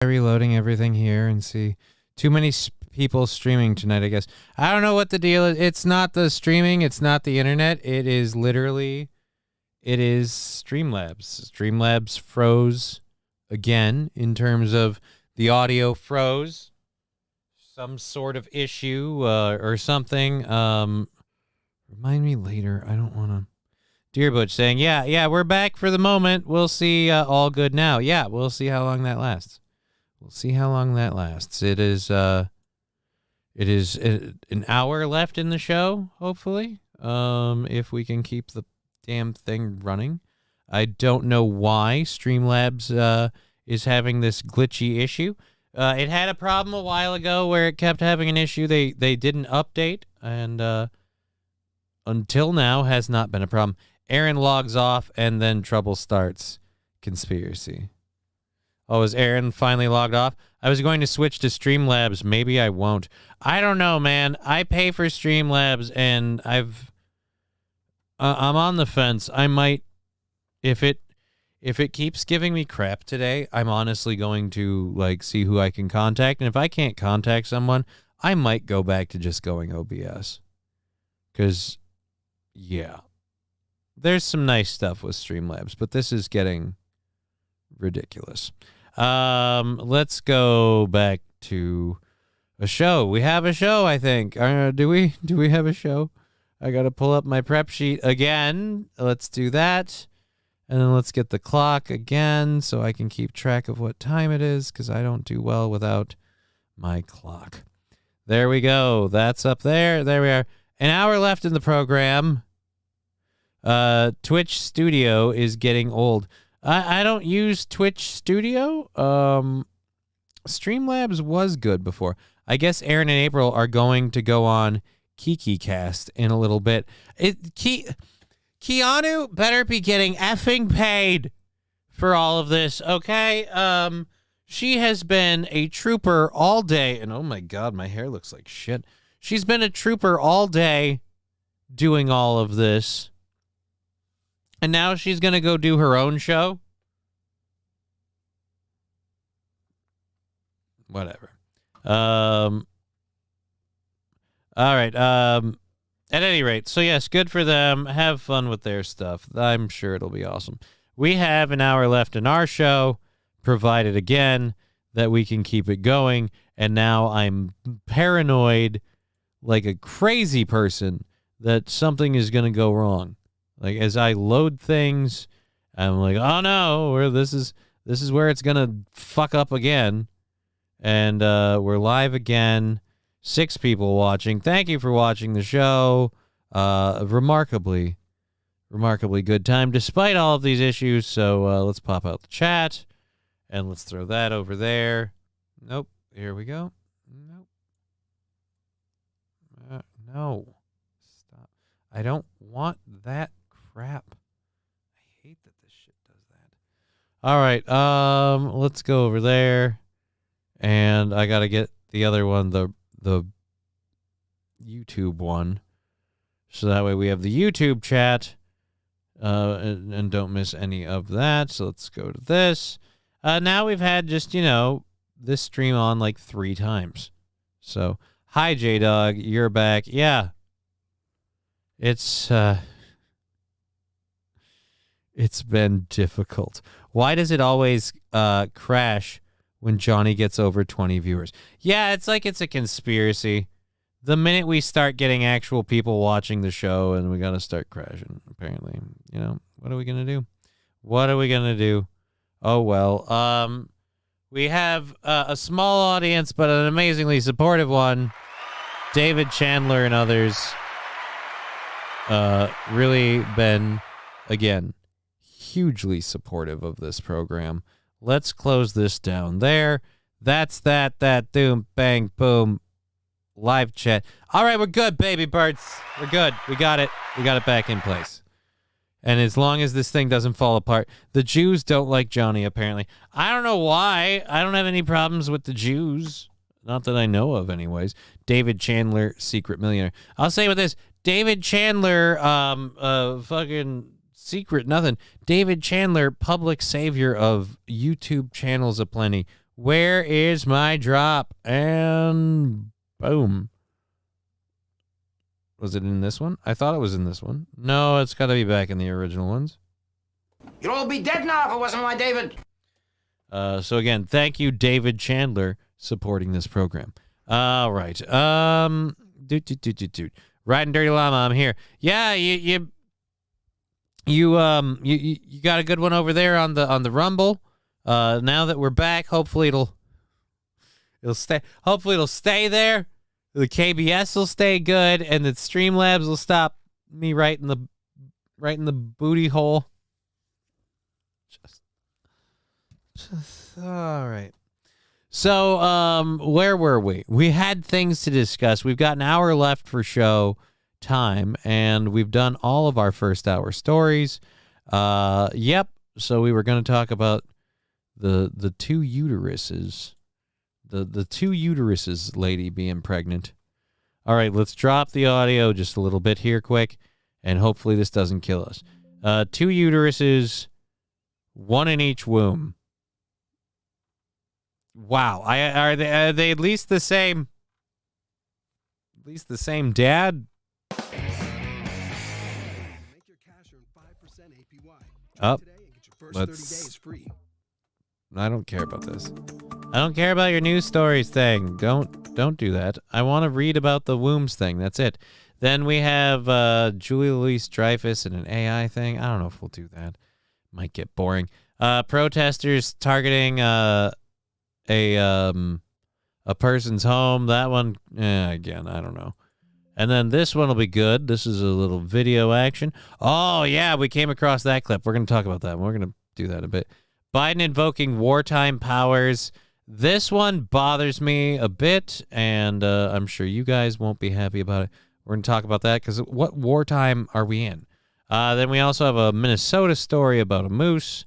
Reloading everything here and see too many people streaming tonight, I guess. I don't know what the deal is. It's not the streaming. It's not the internet. It is Streamlabs. Streamlabs froze again in terms of the audio froze. Some sort of issue or something. Remind me later. I don't want to. Dear Butch saying, yeah, we're back for the moment. We'll see. All good now. Yeah, we'll see how long that lasts. We'll see how long that lasts. It is an hour left in the show, hopefully, if we can keep the damn thing running. I don't know why Streamlabs is having this glitchy issue. It had a problem a while ago where it kept having an issue. They didn't update, and until now has not been a problem. Aaron logs off, and then trouble starts. Conspiracy. Oh, is Aaron finally logged off? I was going to switch to Streamlabs. Maybe I won't. I don't know, man. I pay for Streamlabs, and I'm on the fence. I might, if it keeps giving me crap today, I'm honestly going to see who I can contact. And if I can't contact someone, I might go back to just going OBS. Because, yeah, there's some nice stuff with Streamlabs, but this is getting ridiculous. Let's go back to a show. We have a show, I think. Do we have a show? I got to pull up my prep sheet again. Let's do that. And then let's get the clock again so I can keep track of what time it is, because I don't do well without my clock. There we go. That's up there. There we are. An hour left in the program. Twitch Studio is getting old. I don't use Twitch Studio. Streamlabs was good before. I guess Aaron and April are going to go on KikiCast in a little bit. Keanu better be getting effing paid for all of this, okay? She has been a trooper all day, and oh my God, my hair looks like shit. She's been a trooper all day doing all of this. And now she's going to go do her own show? Whatever. All right. At any rate, so yes, good for them. Have fun with their stuff. I'm sure it'll be awesome. We have an hour left in our show, provided again that we can keep it going. And now I'm paranoid like a crazy person that something is going to go wrong. Like, as I load things, I'm like, oh no, this is where it's gonna fuck up again. And we're live again. 6 people watching. Thank you for watching the show. Remarkably good time despite all of these issues. So let's pop out the chat and let's throw that over there. Nope. Here we go. Nope. No. Stop. I don't want that. Crap. I hate that this shit does that. All right. Let's go over there. And I got to get the other one, the YouTube one. So that way we have the YouTube chat. And don't miss any of that. So let's go to this. Now we've had just, this stream on 3 times. So, hi, J-Dog. You're back. Yeah. It's been difficult. Why does it always crash when Johnny gets over 20 viewers? Yeah, it's like it's a conspiracy. The minute we start getting actual people watching the show, and we got to start crashing, apparently. What are we going to do? Oh, well. We have a small audience, but an amazingly supportive one. David Chandler and others really been, again, hugely supportive of this program. Let's close this down there. That's that doom, bang, boom, live chat. All right, we're good, baby birds. We're good. We got it. We got it back in place. And as long as this thing doesn't fall apart, the Jews don't like Johnny, apparently. I don't know why. I don't have any problems with the Jews. Not that I know of, anyways. David Chandler, secret millionaire. I'll say with this. David Chandler, fucking secret nothing. David Chandler, public savior of YouTube channels aplenty. Where is my drop? And boom. Was it in this one? I thought it was in this one. No, it's got to be back in the original ones. You'd all be dead now if it wasn't my David. So again, thank you, David Chandler, supporting this program. All right. Riding Dirty Llama, I'm here. Yeah, you got a good one over there on the Rumble. Now that we're back, hopefully it'll stay. Hopefully it'll stay there. The KBS will stay good, and the Streamlabs will stop me right in the booty hole. Just all right. So, where were we? We had things to discuss. We've got an hour left for show time, and we've done all of our first hour stories. Yep. So we were going to talk about the two uteruses, the two uteruses lady being pregnant. All right, let's drop the audio just a little bit here, quick, and hopefully this doesn't kill us. Two uteruses, one in each womb. Wow, are they at least the same? At least the same dad? Make your cash earn 5% APY. Up. Today and get your first 30 days free. I don't care about this. I don't care about your news stories thing. Don't do that. I want to read about the wombs thing. That's it. Then we have Julia Louis-Dreyfus and an AI thing. I don't know if we'll do that. Might get boring. Protesters targeting a person's home. That one, again, I don't know. And then this one will be good. This is a little video action. Oh, yeah, we came across that clip. We're going to talk about that. We're going to do that in a bit. Biden invoking wartime powers. This one bothers me a bit, and I'm sure you guys won't be happy about it. We're going to talk about that because what wartime are we in? Then we also have a Minnesota story about a moose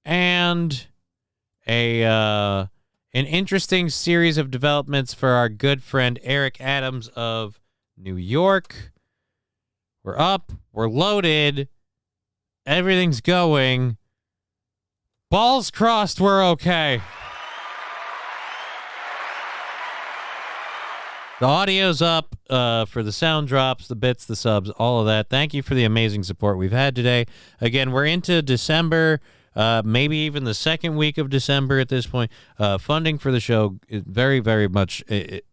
and an interesting series of developments for our good friend Eric Adams of New York. We're up. We're loaded. Everything's going. Balls crossed, we're okay. The audio's up for the sound drops, the bits, the subs, all of that. Thank you for the amazing support we've had today. Again, we're into December, maybe even the second week of December at this point. Funding for the show is very, very much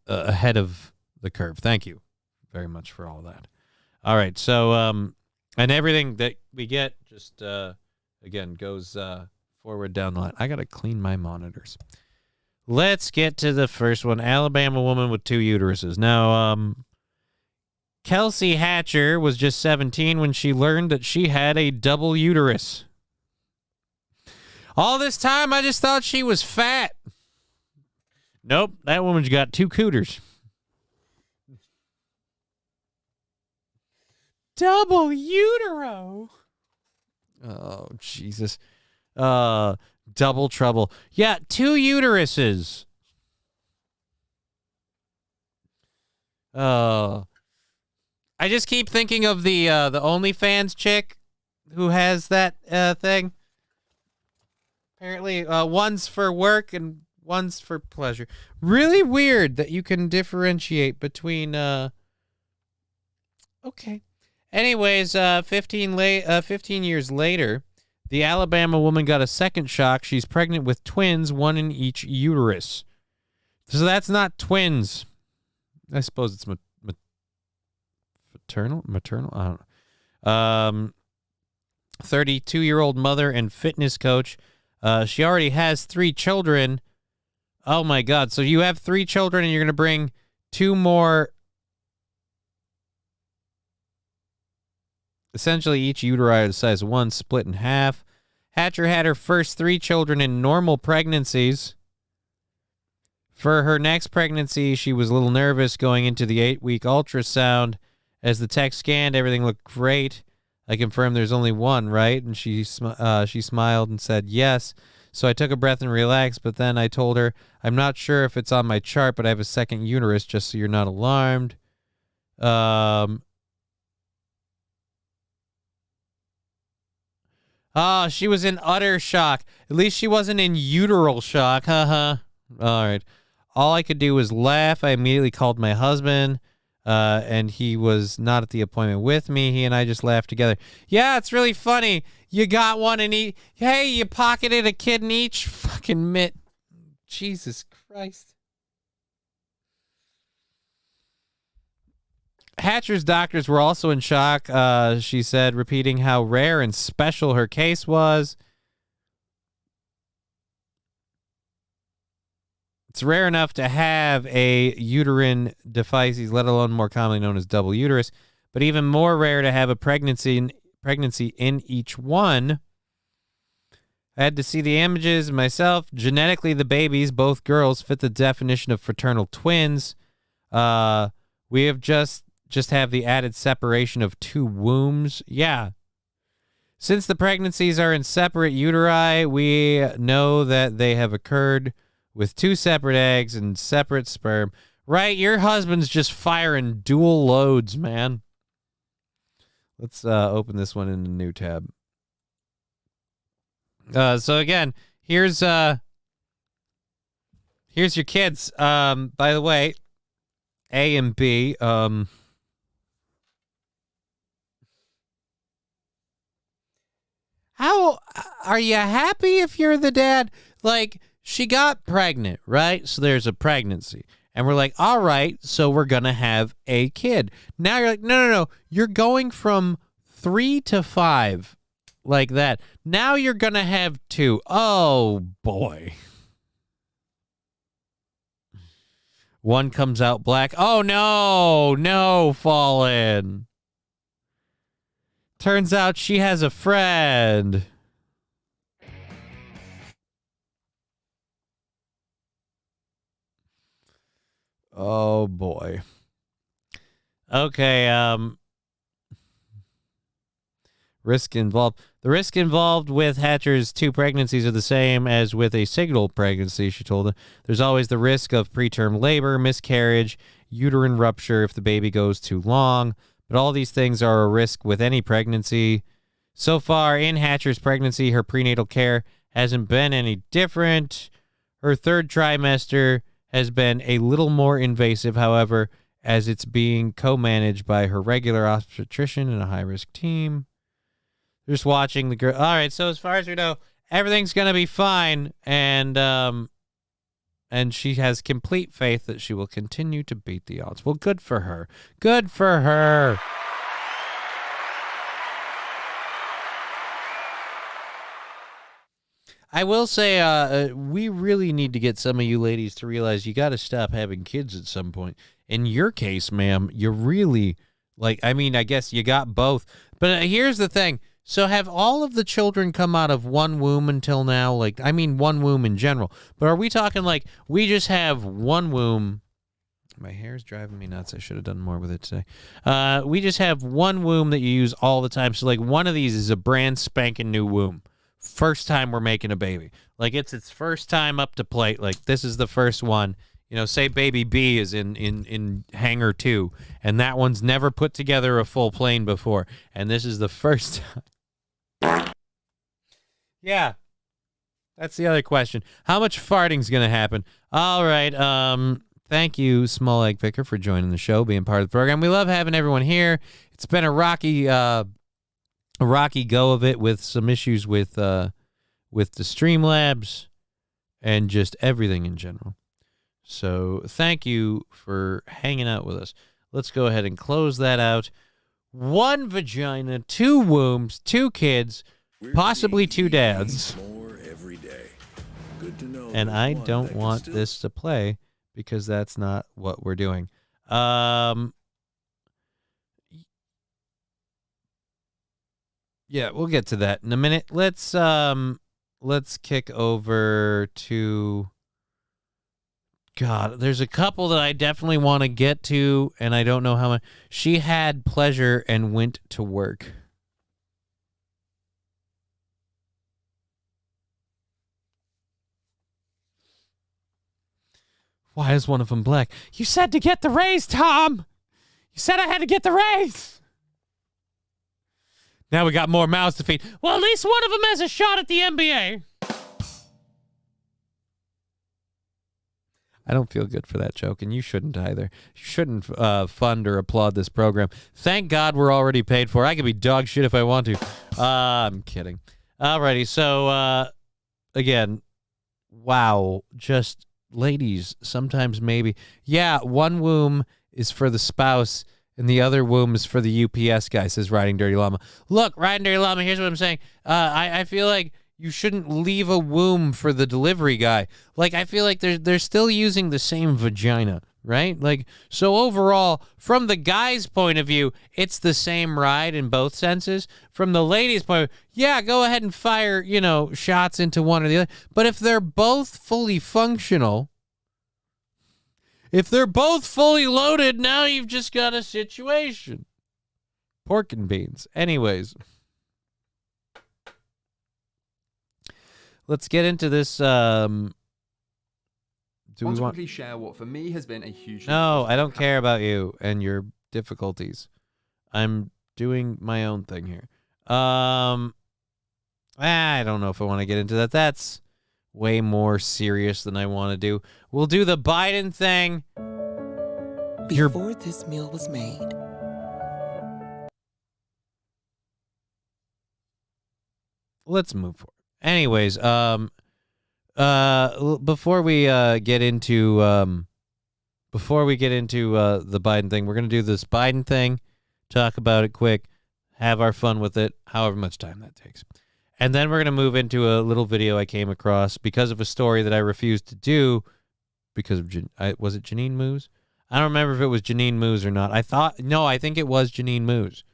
ahead of the curve. Thank you very much for all of that. All right, so, and everything that we get just, again, goes forward down the line. I got to clean my monitors. Let's get to the first one. Alabama woman with two uteruses. Now, Kelsey Hatcher was just 17 when she learned that she had a double uterus. All this time, I just thought she was fat. Nope, that woman's got two cooters. Double utero. Oh, Jesus. Double trouble. Yeah, two uteruses. I just keep thinking of the OnlyFans chick who has that thing. Apparently, one's for work and one's for pleasure. Really weird that you can differentiate between. Okay. Anyways, 15 years later, the Alabama woman got a second shock. She's pregnant with twins, one in each uterus. So that's not twins. I suppose it's maternal. I don't know. 32-year-old mother and fitness coach. She already has 3 children. Oh my God! So you have 3 children, and you're gonna bring 2 more. Essentially, each uteri is the size of 1, split in half. Hatcher had her first 3 children in normal pregnancies. For her next pregnancy, she was a little nervous going into the 8-week ultrasound. As the tech scanned, everything looked great. I confirmed there's only one, right? And she smiled and said yes. So I took a breath and relaxed, but then I told her, I'm not sure if it's on my chart, but I have a second uterus, just so you're not alarmed. She was in utter shock. At least she wasn't in uteral shock. Haha. All right. All I could do was laugh. I immediately called my husband, and he was not at the appointment with me. He and I just laughed together. Yeah, it's really funny. You got one in each. Hey, you pocketed a kid in each fucking mitt. Jesus Christ. Hatcher's doctors were also in shock, she said, repeating how rare and special her case was. It's rare enough to have a uterine deficits, let alone more commonly known as double uterus, but even more rare to have a pregnancy in each one. I had to see the images myself. Genetically, the babies, both girls, fit the definition of fraternal twins. We have just have the added separation of two wombs. Yeah. Since the pregnancies are in separate uteri, we know that they have occurred with two separate eggs and separate sperm. Right? Your husband's just firing dual loads, man. Let's open this one in a new tab. So again, here's your kids. By the way, A and B. How are you happy if you're the dad? Like, she got pregnant, right? So there's a pregnancy. And we're like, all right, so we're going to have a kid. Now you're like, no. You're going from 3 to 5 like that. Now you're going to have 2. Oh, boy. One comes out black. Oh, no, Fallen. Turns out she has a friend. Oh, boy. Okay, risk involved. The risk involved with Hatcher's 2 pregnancies are the same as with a single pregnancy, she told him. There's always the risk of preterm labor, miscarriage, uterine rupture if the baby goes too long. But all these things are a risk with any pregnancy. So far in Hatcher's pregnancy, her prenatal care hasn't been any different. Her 3rd trimester has been a little more invasive, however, as it's being co-managed by her regular obstetrician and a high-risk team. Just watching the girl. All right, so as far as we know, everything's going to be fine, and she has complete faith that she will continue to beat the odds. Well, good for her. Good for her. I will say, we really need to get some of you ladies to realize you got to stop having kids at some point. In your case, ma'am, you really, I guess you got both. But here's the thing. So have all of the children come out of one womb until now? One womb in general. But are we talking we just have one womb? My hair's driving me nuts. I should have done more with it today. We just have one womb that you use all the time. So one of these is a brand spanking new womb. First time we're making a baby. It's its first time up to plate. This is the first one. Say baby B is in hangar 2, and that one's never put together a full plane before. And this is the first time. Yeah. That's the other question. How much farting's going to happen? All right. Thank you, Small Egg Picker, for joining the show, being part of the program. We love having everyone here. It's been a rocky go of it with some issues with the Streamlabs and just everything in general. So thank you for hanging out with us. Let's go ahead and close that out. 1 vagina, 2 wombs, 2 kids, possibly 2 dads. More every day. Good to know. And I don't want this to play because that's not what we're doing. Yeah, we'll get to that in a minute. Let's kick over to God. There's a couple that I definitely want to get to, and I don't know how much. She had pleasure and went to work. Why is one of them black? You said to get the raise, Tom. You said I had to get the raise. Now we got more mouths to feed. Well, at least one of them has a shot at the NBA. I don't feel good for that joke, and you shouldn't either. You shouldn't fund or applaud this program. Thank God we're already paid for. I could be dog shit if I want to. I'm kidding. Alrighty, so again, wow, just ladies, sometimes maybe. Yeah, one womb is for the spouse, and the other womb is for the UPS guy, says Riding Dirty Llama. Look, Riding Dirty Llama, here's what I'm saying. I feel like you shouldn't leave a womb for the delivery guy. Like, I feel like they're still using the same vagina, right? Like, so overall, from the guy's point of view, it's the same ride in both senses. From the lady's point of view, yeah, go ahead and fire, shots into one or the other. But if they're both fully functional, if they're both fully loaded, now you've just got a situation. Pork and beans. Anyways. Let's get into this. Do we want to share what for me has been a huge... No, I don't care about you and your difficulties. I'm doing my own thing here. I don't know if I want to get into that. That's way more serious than I want to do. We'll do the Biden thing. Before this meal was made. Let's move forward. Anyways, before we get into the Biden thing, we're gonna do this Biden thing, talk about it quick, have our fun with it, however much time that takes, and then we're gonna move into a little video I came across because of a story that I refused to do because of was it Janine Moos? I don't remember if it was Janine Moos or not. I think it was Janine Moos.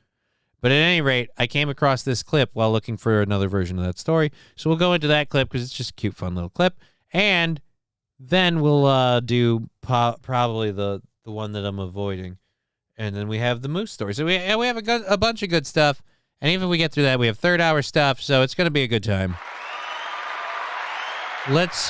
But at any rate, I came across this clip while looking for another version of that story. So we'll go into that clip because it's just a cute, fun little clip. And then we'll do probably the one that I'm avoiding. And then we have the moose story. So we have a bunch of good stuff. And even if we get through that, we have third hour stuff. So it's going to be a good time. Let's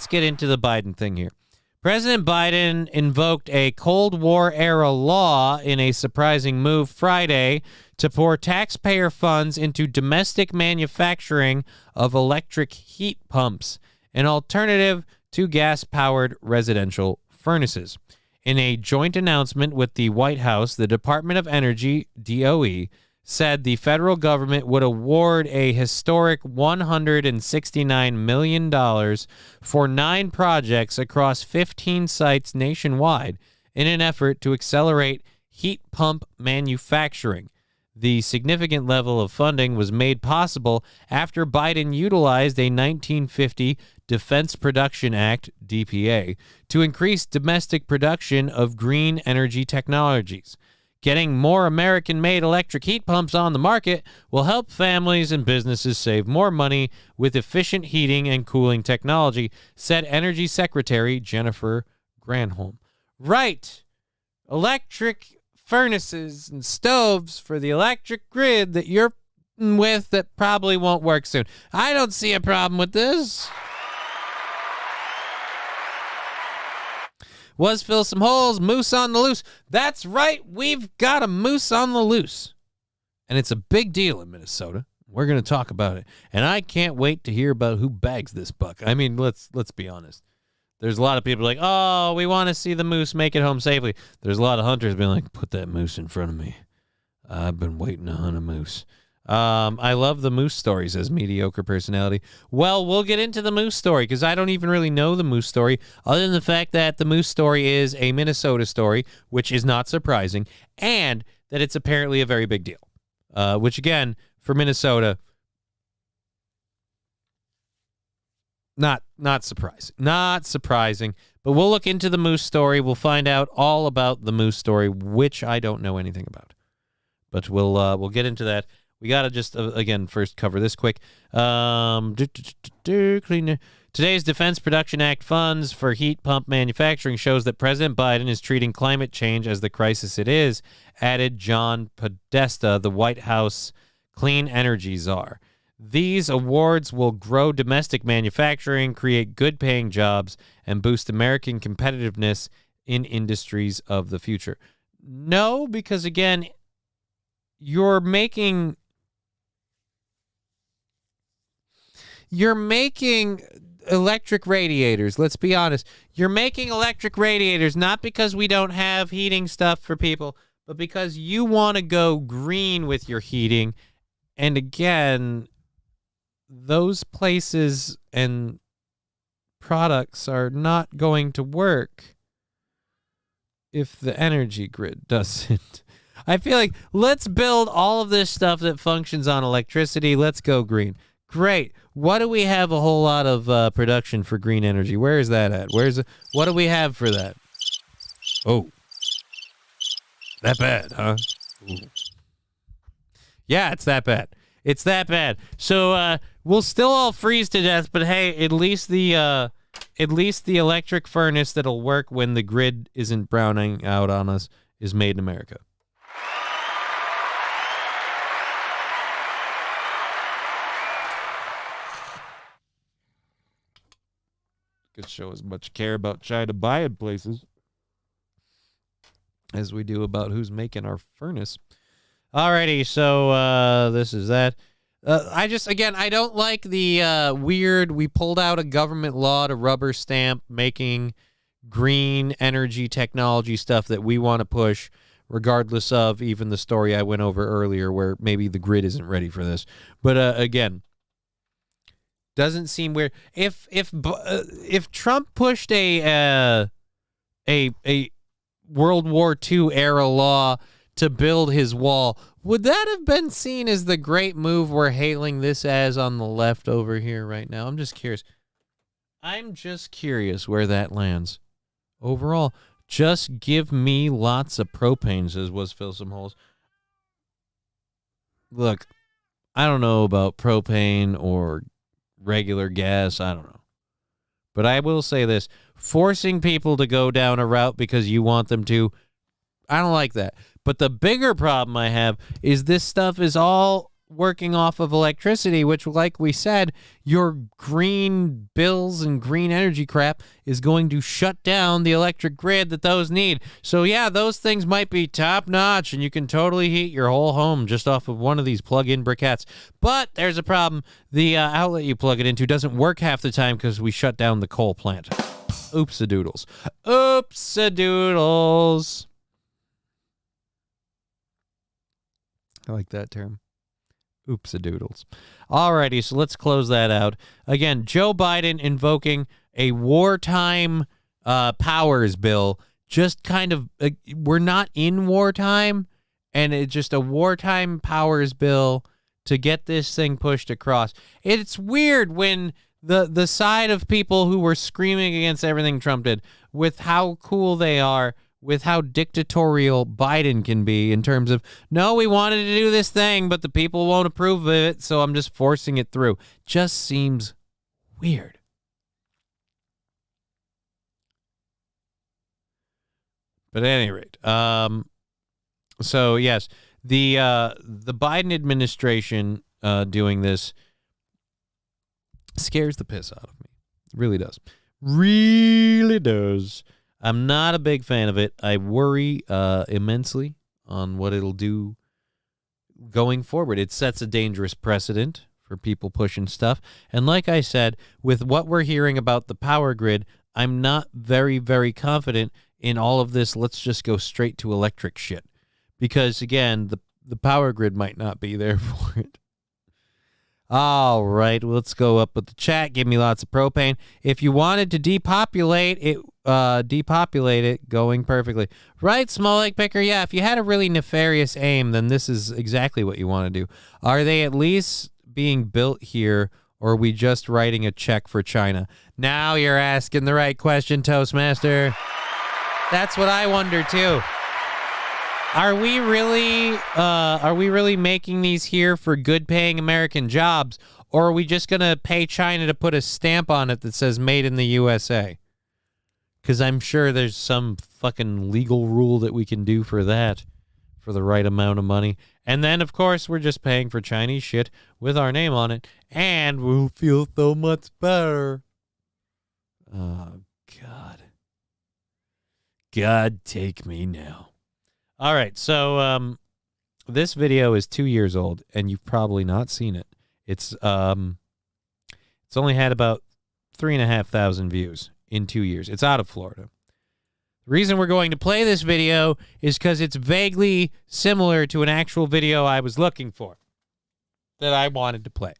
get into the Biden thing here. President Biden invoked a Cold War-era law in a surprising move Friday to pour taxpayer funds into domestic manufacturing of electric heat pumps, an alternative to gas-powered residential furnaces. In a joint announcement with the White House, the Department of Energy, DOE, said the federal government would award a historic $169 million for 9 projects across 15 sites nationwide in an effort to accelerate heat pump manufacturing. The significant level of funding was made possible after Biden utilized a 1950 Defense Production Act, DPA, to increase domestic production of green energy technologies. Getting more American-made electric heat pumps on the market will help families and businesses save more money with efficient heating and cooling technology, said Energy Secretary Jennifer Granholm. Right. Electric furnaces and stoves for the electric grid that you're with that probably won't work soon. I don't see a problem with this. Was fill some holes, moose on the loose. That's right, we've got a moose on the loose. And it's a big deal in Minnesota. We're going to talk about it. And I can't wait to hear about who bags this buck. I mean, let's be honest. There's a lot of people like, oh, we want to see the moose make it home safely. There's a lot of hunters being like, put that moose in front of me. I've been waiting to hunt a moose. I love the moose story, says Mediocre Personality. Well, we'll get into the moose story because I don't even really know the moose story other than the fact that the moose story is a Minnesota story, which is not surprising, and that it's apparently a very big deal, which, again, for Minnesota, not surprising. Not surprising, but we'll look into the moose story. We'll find out all about the moose story, which I don't know anything about, but we'll get into that. We got to just, again, first cover this quick. Today's Defense Production Act funds for heat pump manufacturing shows that President Biden is treating climate change as the crisis it is, added John Podesta, the White House clean energy czar. These awards will grow domestic manufacturing, create good-paying jobs, and boost American competitiveness in industries of the future. No, because, again, you're making electric radiators. Let's be honest. You're making electric radiators not because we don't have heating stuff for people, but because you want to go green with your heating. And again, those places and products are not going to work if the energy grid doesn't. I feel like let's build all of this stuff that functions on electricity. Let's go green. Great. What do we have a whole lot of production for green energy? Where is that at? What do we have for that? Oh, that bad, huh? Ooh. Yeah, it's that bad. It's that bad. So we'll still all freeze to death, but hey, at least the electric furnace that'll work when the grid isn't browning out on us is made in America. Could show as much care about China buying places as we do about who's making our furnace. Alrighty, so this is that. I don't like the weird, we pulled out a government law to rubber stamp making green energy technology stuff that we want to push, regardless of even the story I went over earlier where maybe the grid isn't ready for this. But again, doesn't seem weird. If Trump pushed a World War II era law to build his wall, would that have been seen as the great move we're hailing this as on the left over here right now? I'm just curious. Where that lands. Overall, just give me lots of propane, says Was Fill Some Holes. Look, I don't know about propane or regular gas. I don't know. But I will say this. Forcing people to go down a route because you want them to, I don't like that. But the bigger problem I have is this stuff is all working off of electricity, which, like we said, your green bills and green energy crap is going to shut down the electric grid that those need. So, yeah, those things might be top-notch, and you can totally heat your whole home just off of one of these plug-in briquettes. But there's a problem. The outlet you plug it into doesn't work half the time because we shut down the coal plant. Oops-a-doodles. Oops-a-doodles. I like that term. Oops-a-doodles. Alrighty, so let's close that out. Again, Joe Biden invoking a wartime powers bill. Just kind of, we're not in wartime, and it's just a wartime powers bill to get this thing pushed across. It's weird when the side of people who were screaming against everything Trump did, with how cool they are, with how dictatorial Biden can be in terms of, no, we wanted to do this thing, but the people won't approve of it, so I'm just forcing it through. Just seems weird. But at any rate, so yes, the Biden administration doing this scares the piss out of me. It really does. Really does. I'm not a big fan of it. I worry immensely on what it'll do going forward. It sets a dangerous precedent for people pushing stuff. And like I said, with what we're hearing about the power grid, I'm not very, very confident in all of this. Let's just go straight to electric shit. Because, again, the power grid might not be there for it. All right, let's go up with the chat. Give me lots of propane. If you wanted to depopulate it, going perfectly. Right, Small Lake Picker? Yeah, if you had a really nefarious aim, then this is exactly what you want to do. Are they at least being built here, or are we just writing a check for China? Now you're asking the right question, Toastmaster. That's what I wonder, too. Are we really making these here for good-paying American jobs, or are we just going to pay China to put a stamp on it that says made in the USA? Because I'm sure there's some fucking legal rule that we can do for that for the right amount of money. And then, of course, we're just paying for Chinese shit with our name on it, and we'll feel so much better. Oh, God. God, take me now. All right, so this video is 2 years old, and you've probably not seen it. It's only had about 3,500 views in 2 years. It's out of Florida. The reason we're going to play this video is because it's vaguely similar to an actual video I was looking for that I wanted to play.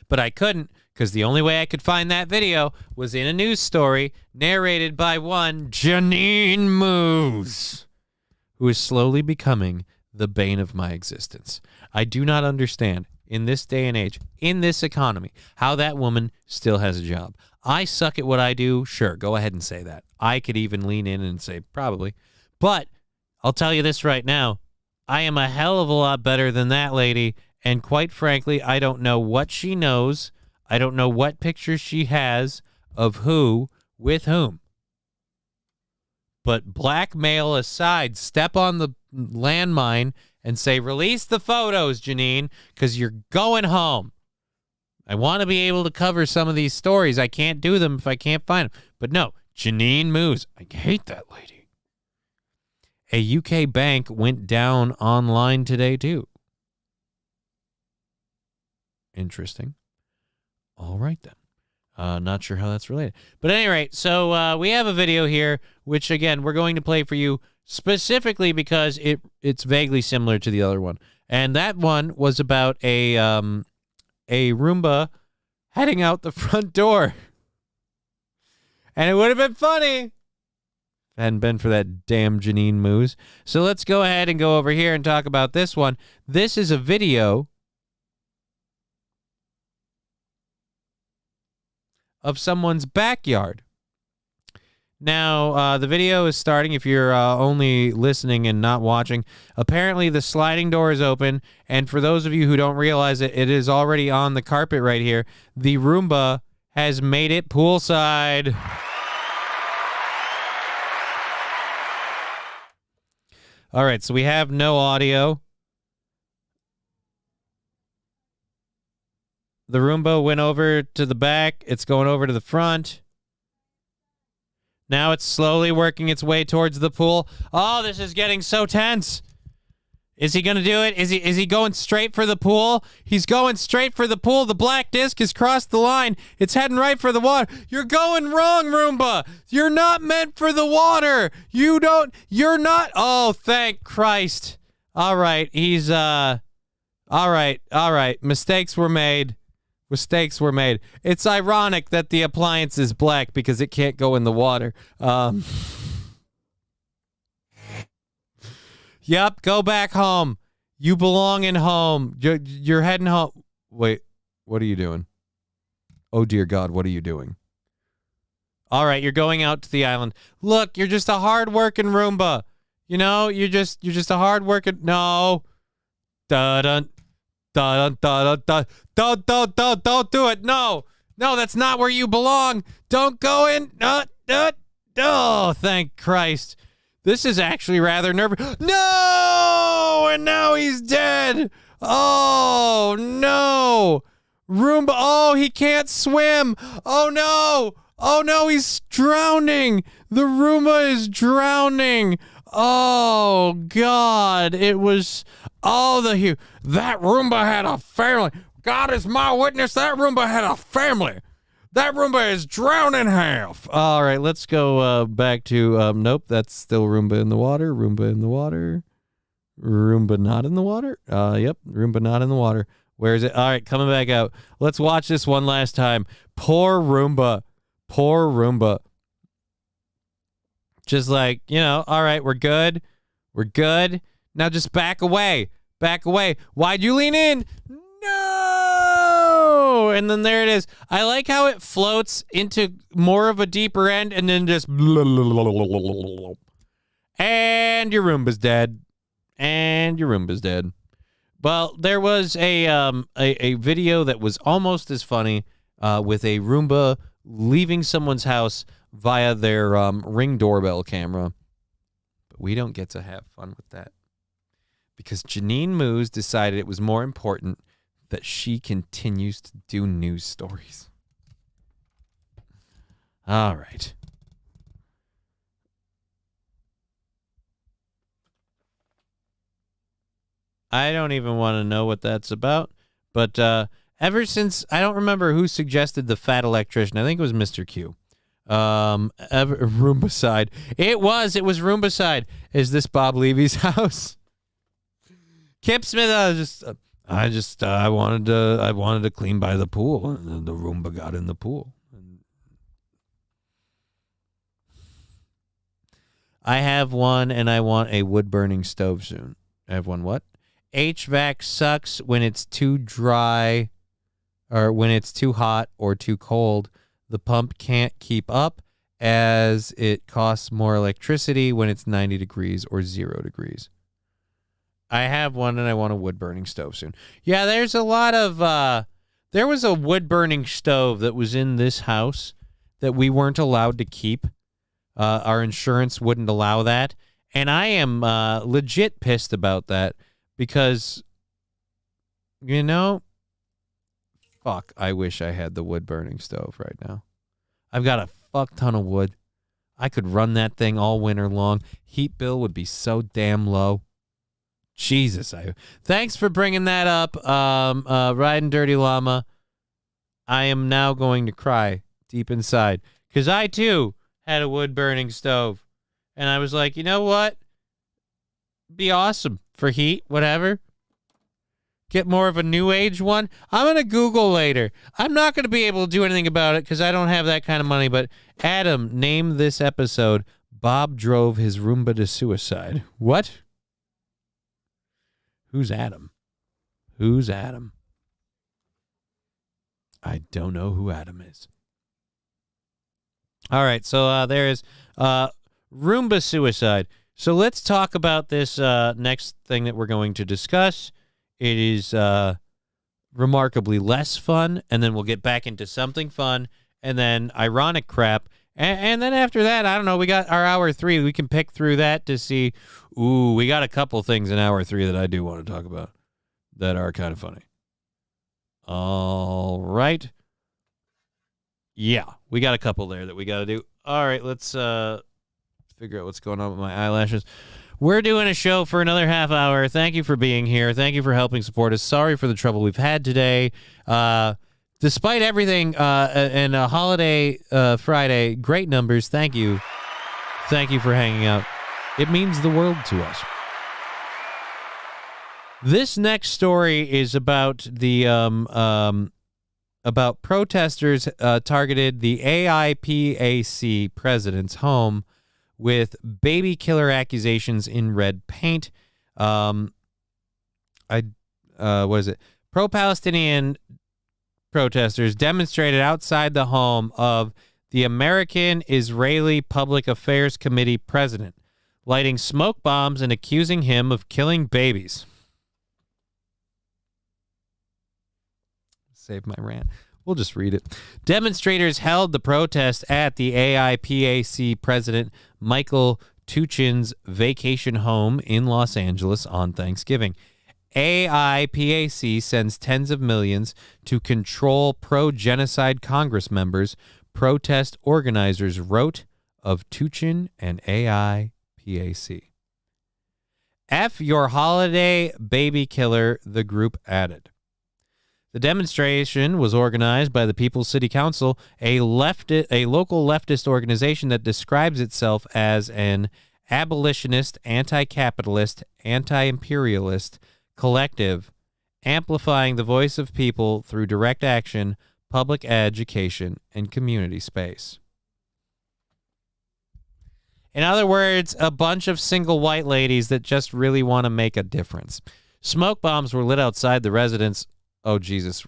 But I couldn't because the only way I could find that video was in a news story narrated by one Janine Moose, who is slowly becoming the bane of my existence. I do not understand, in this day and age, in this economy, how that woman still has a job. I suck at what I do. Sure, go ahead and say that. I could even lean in and say probably. But I'll tell you this right now. I am a hell of a lot better than that lady. And quite frankly, I don't know what she knows. I don't know what pictures she has of who with whom. But blackmail aside, step on the landmine and say, release the photos, Janine, because you're going home. I want to be able to cover some of these stories. I can't do them if I can't find them. But no, Janine Moose. I hate that lady. A UK bank went down online today, too. Interesting. All right, then. Not sure how that's related. But at any rate, so we have a video here, which, again, we're going to play for you specifically because it's vaguely similar to the other one. And that one was about a Roomba heading out the front door. And it would have been funny if it hadn't been for that damn Janine Moose. So let's go ahead and go over here and talk about this one. This is a video of someone's backyard. Now, the video is starting, if you're only listening and not watching. Apparently, the sliding door is open, and for those of you who don't realize it, it is already on the carpet right here. The Roomba has made it poolside. All right, so we have no audio. The Roomba went over to the back. It's going over to the front. Now it's slowly working its way towards the pool. Oh, this is getting so tense. Is he going to do it? Is he going straight for the pool? He's going straight for the pool. The black disc has crossed the line. It's heading right for the water. You're going wrong, Roomba. You're not meant for the water. You're not. Oh, thank Christ. All right. He's, all right. Mistakes were made. It's ironic that the appliance is black because it can't go in the water. Yep, go back home. You belong in home. You're heading home. Wait, what are you doing? Oh, dear God, what are you doing? All right, you're going out to the island. Look, you're just a hard-working Roomba. You know, you're just a hard-working... No. Dun-dun. Don't do it. No, that's not where you belong. Don't go in. Oh, thank Christ. This is actually rather nervous. No, and now he's dead. Oh, no. Roomba, oh, he can't swim. Oh, no, he's drowning. The Roomba is drowning. Oh, God, it was... Oh, that Roomba had a family. God is my witness, that Roomba had a family. That Roomba is drowned in half. All right, let's go back to, nope, that's still Roomba in the water. Roomba in the water. Roomba not in the water. Yep, Roomba not in the water. Where is it? All right, coming back out. Let's watch this one last time. Poor Roomba. Just like, all right, we're good. Now just back away. Why'd you lean in? No! And then there it is. I like how it floats into more of a deeper end and then just... And your Roomba's dead. Well, there was a video that was almost as funny with a Roomba leaving someone's house via their Ring doorbell camera. But we don't get to have fun with that. Because Janine Moose decided it was more important that she continues to do news stories. All right. I don't even want to know what that's about. But Ever since, I don't remember who suggested the fat electrician. I think it was Mr. Q. Roombaside. It was Roombaside. Is this Bob Levy's house? Kip Smith, I wanted to clean by the pool, and then the Roomba got in the pool. I have one, and I want a wood-burning stove soon. I have one what? HVAC sucks when it's too dry, or when it's too hot or too cold. The pump can't keep up as it costs more electricity when it's 90 degrees or 0 degrees. I have one, and I want a wood-burning stove soon. Yeah, there's a lot of... there was a wood-burning stove that was in this house that we weren't allowed to keep. Our insurance wouldn't allow that. And I am legit pissed about that because, fuck, I wish I had the wood-burning stove right now. I've got a fuck ton of wood. I could run that thing all winter long. Heat bill would be so damn low. Jesus. Thanks for bringing that up, Riding Dirty Llama. I am now going to cry deep inside because I, too, had a wood-burning stove. And I was like, you know what? Be awesome for heat, whatever. Get more of a new age one. I'm going to Google later. I'm not going to be able to do anything about it because I don't have that kind of money. But Adam, name this episode, Bob Drove His Roomba to Suicide. What? Who's Adam? Who's Adam? I don't know who Adam is. All right, so there is Roomba suicide. So let's talk about this next thing that we're going to discuss. It is remarkably less fun, and then we'll get back into something fun, and then ironic crap. And then after that, I don't know, we got our hour 3. We can pick through that to see, we got a couple things in hour 3 that I do want to talk about that are kind of funny. All right. Yeah, we got a couple there that we got to do. All right, let's figure out what's going on with my eyelashes. We're doing a show for another half hour. Thank you for being here. Thank you for helping support us. Sorry for the trouble we've had today. Despite everything, and a holiday Friday, great numbers. Thank you. Thank you for hanging out. It means the world to us. This next story is about the about protesters targeted the AIPAC president's home with baby killer accusations in red paint. What is it? Pro-Palestinian protesters demonstrated outside the home of the American Israeli Public Affairs Committee president, lighting smoke bombs and accusing him of killing babies. Save my rant. We'll just read it. Demonstrators held the protest at the AIPAC president Michael Tuchin's vacation home in Los Angeles on Thanksgiving. AIPAC sends tens of millions to control pro-genocide Congress members, protest organizers wrote of Tuchin and AIPAC. F your holiday baby killer, the group added. The demonstration was organized by the People's City Council, a local leftist organization that describes itself as an abolitionist, anti-capitalist, anti-imperialist collective, amplifying the voice of people through direct action, public education, and community space. In other words, a bunch of single white ladies that just really want to make a difference. Smoke bombs were lit outside the residence. Oh, Jesus.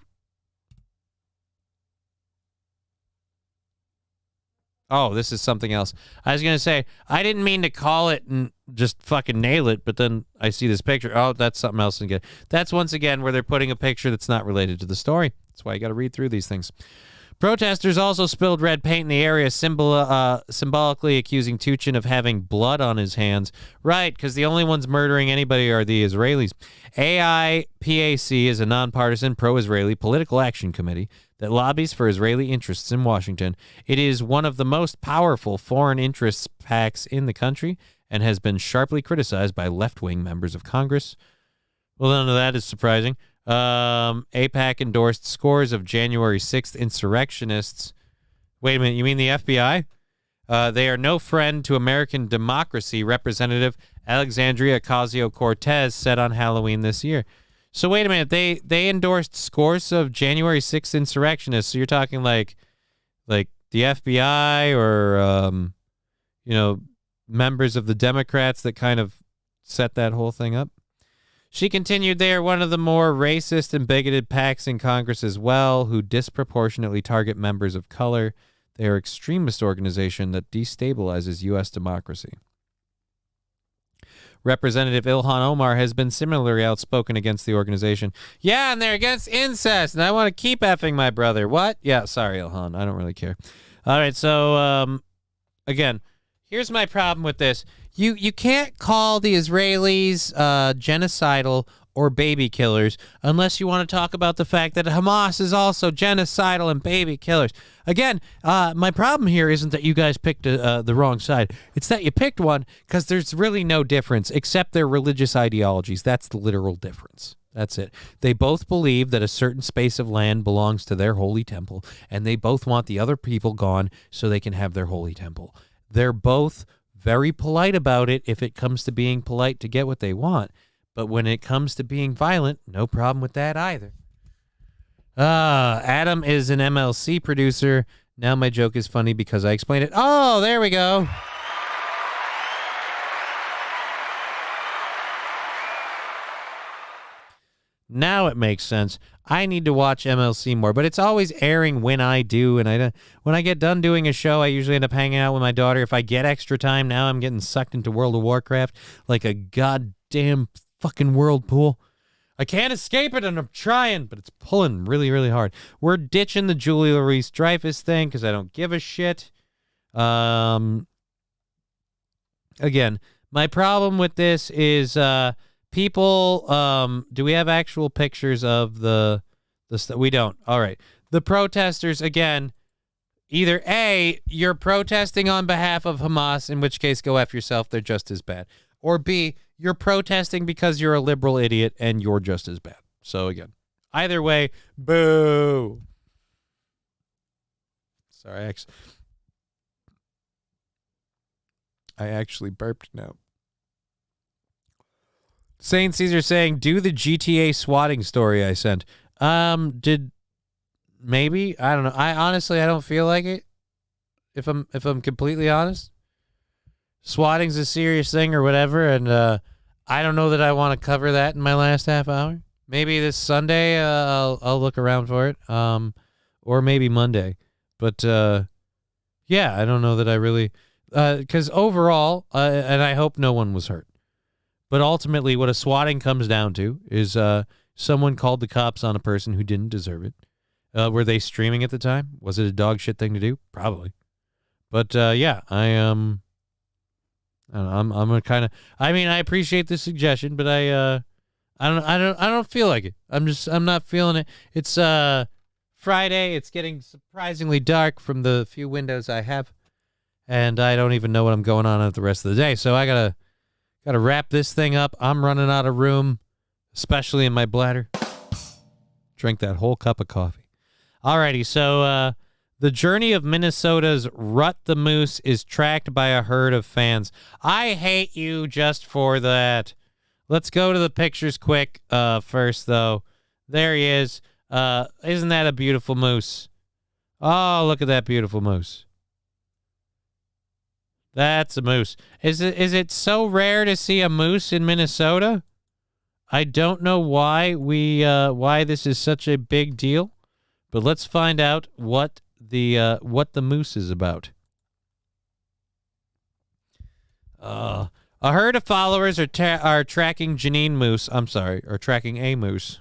Oh, this is something else. I was going to say, I didn't mean to call it and just fucking nail it, but then I see this picture. Oh, that's something else again. That's once again where they're putting a picture that's not related to the story. That's why you got to read through these things. Protesters also spilled red paint in the area, symbolically accusing Tuchin of having blood on his hands. Right, because the only ones murdering anybody are the Israelis. AIPAC is a nonpartisan pro-Israeli political action committee that lobbies for Israeli interests in Washington. It is one of the most powerful foreign interests PACs in the country and has been sharply criticized by left-wing members of Congress. Well, none of that is surprising. AIPAC endorsed scores of January 6th insurrectionists. Wait a minute, you mean the FBI? They are no friend to American democracy, Representative Alexandria Ocasio-Cortez said on Halloween this year. So wait a minute, they endorsed scores of January 6th insurrectionists. So you're talking like the FBI or members of the Democrats that kind of set that whole thing up. She continued, they are one of the more racist and bigoted PACs in Congress as well, who disproportionately target members of color. They are an extremist organization that destabilizes U.S. democracy. Representative Ilhan Omar has been similarly outspoken against the organization. Yeah, and they're against incest, and I want to keep effing my brother. What? Yeah, sorry, Ilhan. I don't really care. All right, so, again, here's my problem with this. You can't call the Israelis genocidal or baby killers unless you want to talk about the fact that Hamas is also genocidal and baby killers. Again, my problem here isn't that you guys picked the wrong side. It's that you picked one because there's really no difference except their religious ideologies. That's the literal difference. That's it. They both believe that a certain space of land belongs to their holy temple, and they both want the other people gone so they can have their holy temple. They're both very polite about it if it comes to being polite to get what they want. But when it comes to being violent, no problem with that either. Adam is an MLC producer. Now my joke is funny because I explained it. Oh, there we go. Now it makes sense. I need to watch MLC more, but it's always airing when I do, and when I get done doing a show, I usually end up hanging out with my daughter. If I get extra time, now I'm getting sucked into World of Warcraft like a goddamn fucking whirlpool. I can't escape it, and I'm trying, but it's pulling really, really hard. We're ditching the Julia Louis-Dreyfus thing because I don't give a shit. Again, my problem with this is people. Do we have actual pictures of the stuff? We don't. All right. The protesters, again, either A, you're protesting on behalf of Hamas, in which case go F yourself, they're just as bad. Or B, you're protesting because you're a liberal idiot and you're just as bad. So again, either way, boo. Sorry, I actually burped now. Saint Caesar saying, do the GTA swatting story I sent. Maybe? I don't know. I don't feel like it. If I'm completely honest. Swatting's a serious thing or whatever, and I don't know that I want to cover that in my last half hour. Maybe this Sunday I'll look around for it, or maybe Monday. But yeah, I don't know that I really, because overall, and I hope no one was hurt. But ultimately, what a swatting comes down to is someone called the cops on a person who didn't deserve it. Were they streaming at the time? Was it a dog shit thing to do? Probably. But yeah, I'm a kind of. I mean, I appreciate the suggestion, but I don't feel like it. I'm not feeling it. It's Friday. It's getting surprisingly dark from the few windows I have, and I don't even know what I'm going on at the rest of the day. So I gotta wrap this thing up. I'm running out of room, especially in my bladder. Drink that whole cup of coffee. Alrighty, so the journey of Minnesota's Rut the Moose is tracked by a herd of fans. I hate you just for that. Let's go to the pictures quick first, though. There he is. Isn't that a beautiful moose? Oh, look at that beautiful moose. That's a moose. Is it so rare to see a moose in Minnesota? I don't know why why this is such a big deal, but let's find out what the moose is about. A herd of followers are tracking Janine Moose. I'm sorry, or tracking a moose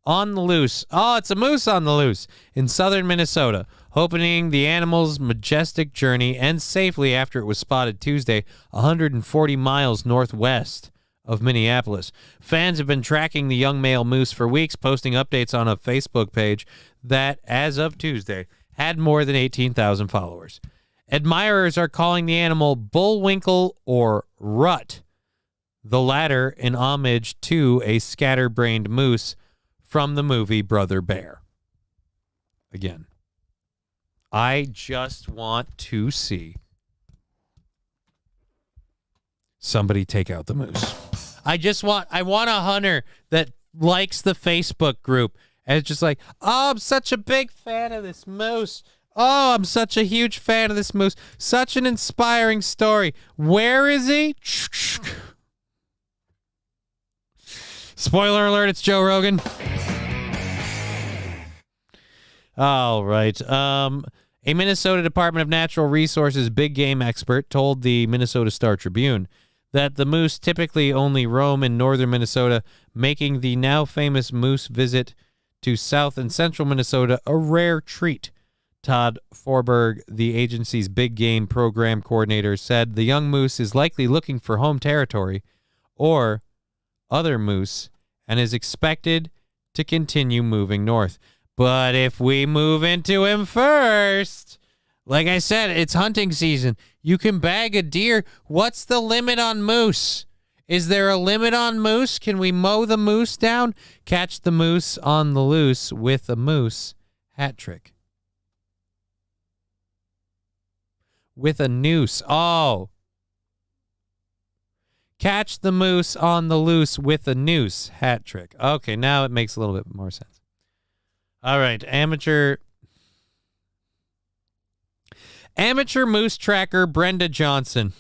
on the loose. Oh, it's a moose on the loose in southern Minnesota, hoping the animal's majestic journey ends safely after it was spotted Tuesday, 140 miles northwest of Minneapolis. Fans have been tracking the young male moose for weeks, posting updates on a Facebook page that, as of Tuesday, had more than 18,000 followers. Admirers are calling the animal Bullwinkle or Rut, the latter in homage to a scatterbrained moose from the movie Brother Bear. Again, I just want to see somebody take out the moose. I want a hunter that likes the Facebook group and it's just like, oh, I'm such a big fan of this moose. Oh, I'm such a huge fan of this moose. Such an inspiring story. Where is he? Spoiler alert, it's Joe Rogan. All right. A Minnesota Department of Natural Resources big game expert told the Minnesota Star Tribune that the moose typically only roam in northern Minnesota, making the now famous moose visit to south and central Minnesota a rare treat. Todd Forberg, the agency's big game program coordinator, said the young moose is likely looking for home territory or other moose and is expected to continue moving north. But if we move into him first, like I said, it's hunting season. You can bag a deer. What's the limit on moose? Is there a limit on moose? Can we mow the moose down? Catch the moose on the loose with a moose hat trick. With a noose. Oh. Catch the moose on the loose with a noose hat trick. Okay, now it makes a little bit more sense. All right, amateur moose tracker Brenda Johnson.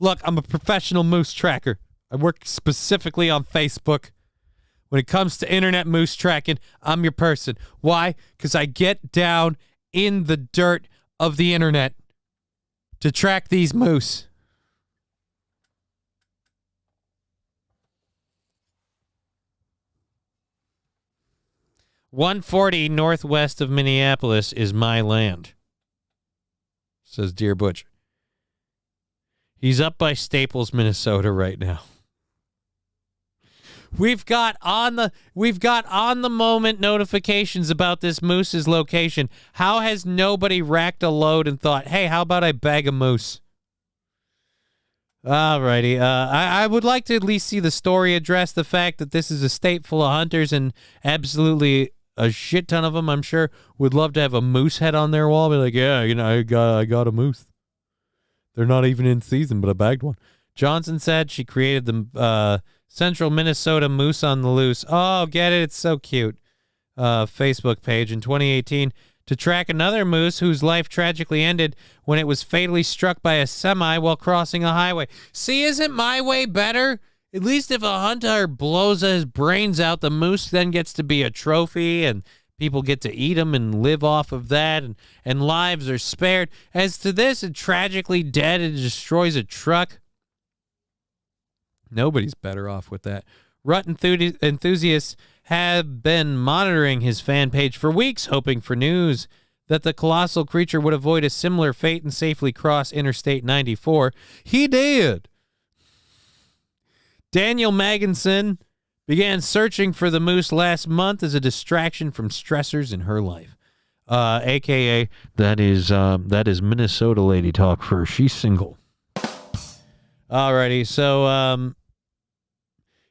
Look, I'm a professional moose tracker. I work specifically on Facebook. When it comes to internet moose tracking, I'm your person. Why? Because I get down in the dirt of the internet to track these moose. "140 northwest of Minneapolis is my land," says Deer Butcher. He's up by Staples, Minnesota right now. We've got on the moment notifications about this moose's location. How has nobody racked a load and thought, hey, how about I bag a moose? Alrighty. I would like to at least see the story address the fact that this is a state full of hunters and absolutely a shit ton of them, I'm sure, would love to have a moose head on their wall. Be like, yeah, I got a moose. They're not even in season, but I bagged one. Johnson said she created the Central Minnesota Moose on the Loose. Oh, get it? It's so cute. Facebook page in 2018 to track another moose whose life tragically ended when it was fatally struck by a semi while crossing a highway. See, isn't my way better? At least if a hunter blows his brains out, the moose then gets to be a trophy and people get to eat them and live off of that, and lives are spared. As to this, it tragically dead and destroys a truck. Nobody's better off with that. Rut enthusiasts have been monitoring his fan page for weeks, hoping for news that the colossal creature would avoid a similar fate and safely cross Interstate 94. He did. Daniel Magginson began searching for the moose last month as a distraction from stressors in her life. AKA, that is Minnesota lady talk for she's single. Alrighty, so